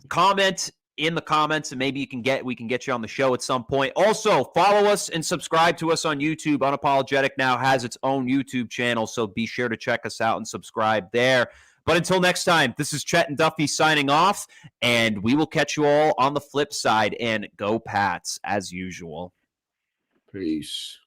comment in the comments, and maybe we can get you on the show at some point. Also, follow us and subscribe to us on YouTube. Unapologetic now has its own YouTube channel, so be sure to check us out and subscribe there. But until next time, this is Chet and Duffy signing off, and we will catch you all on the flip side. And go Pats, as usual. Peace.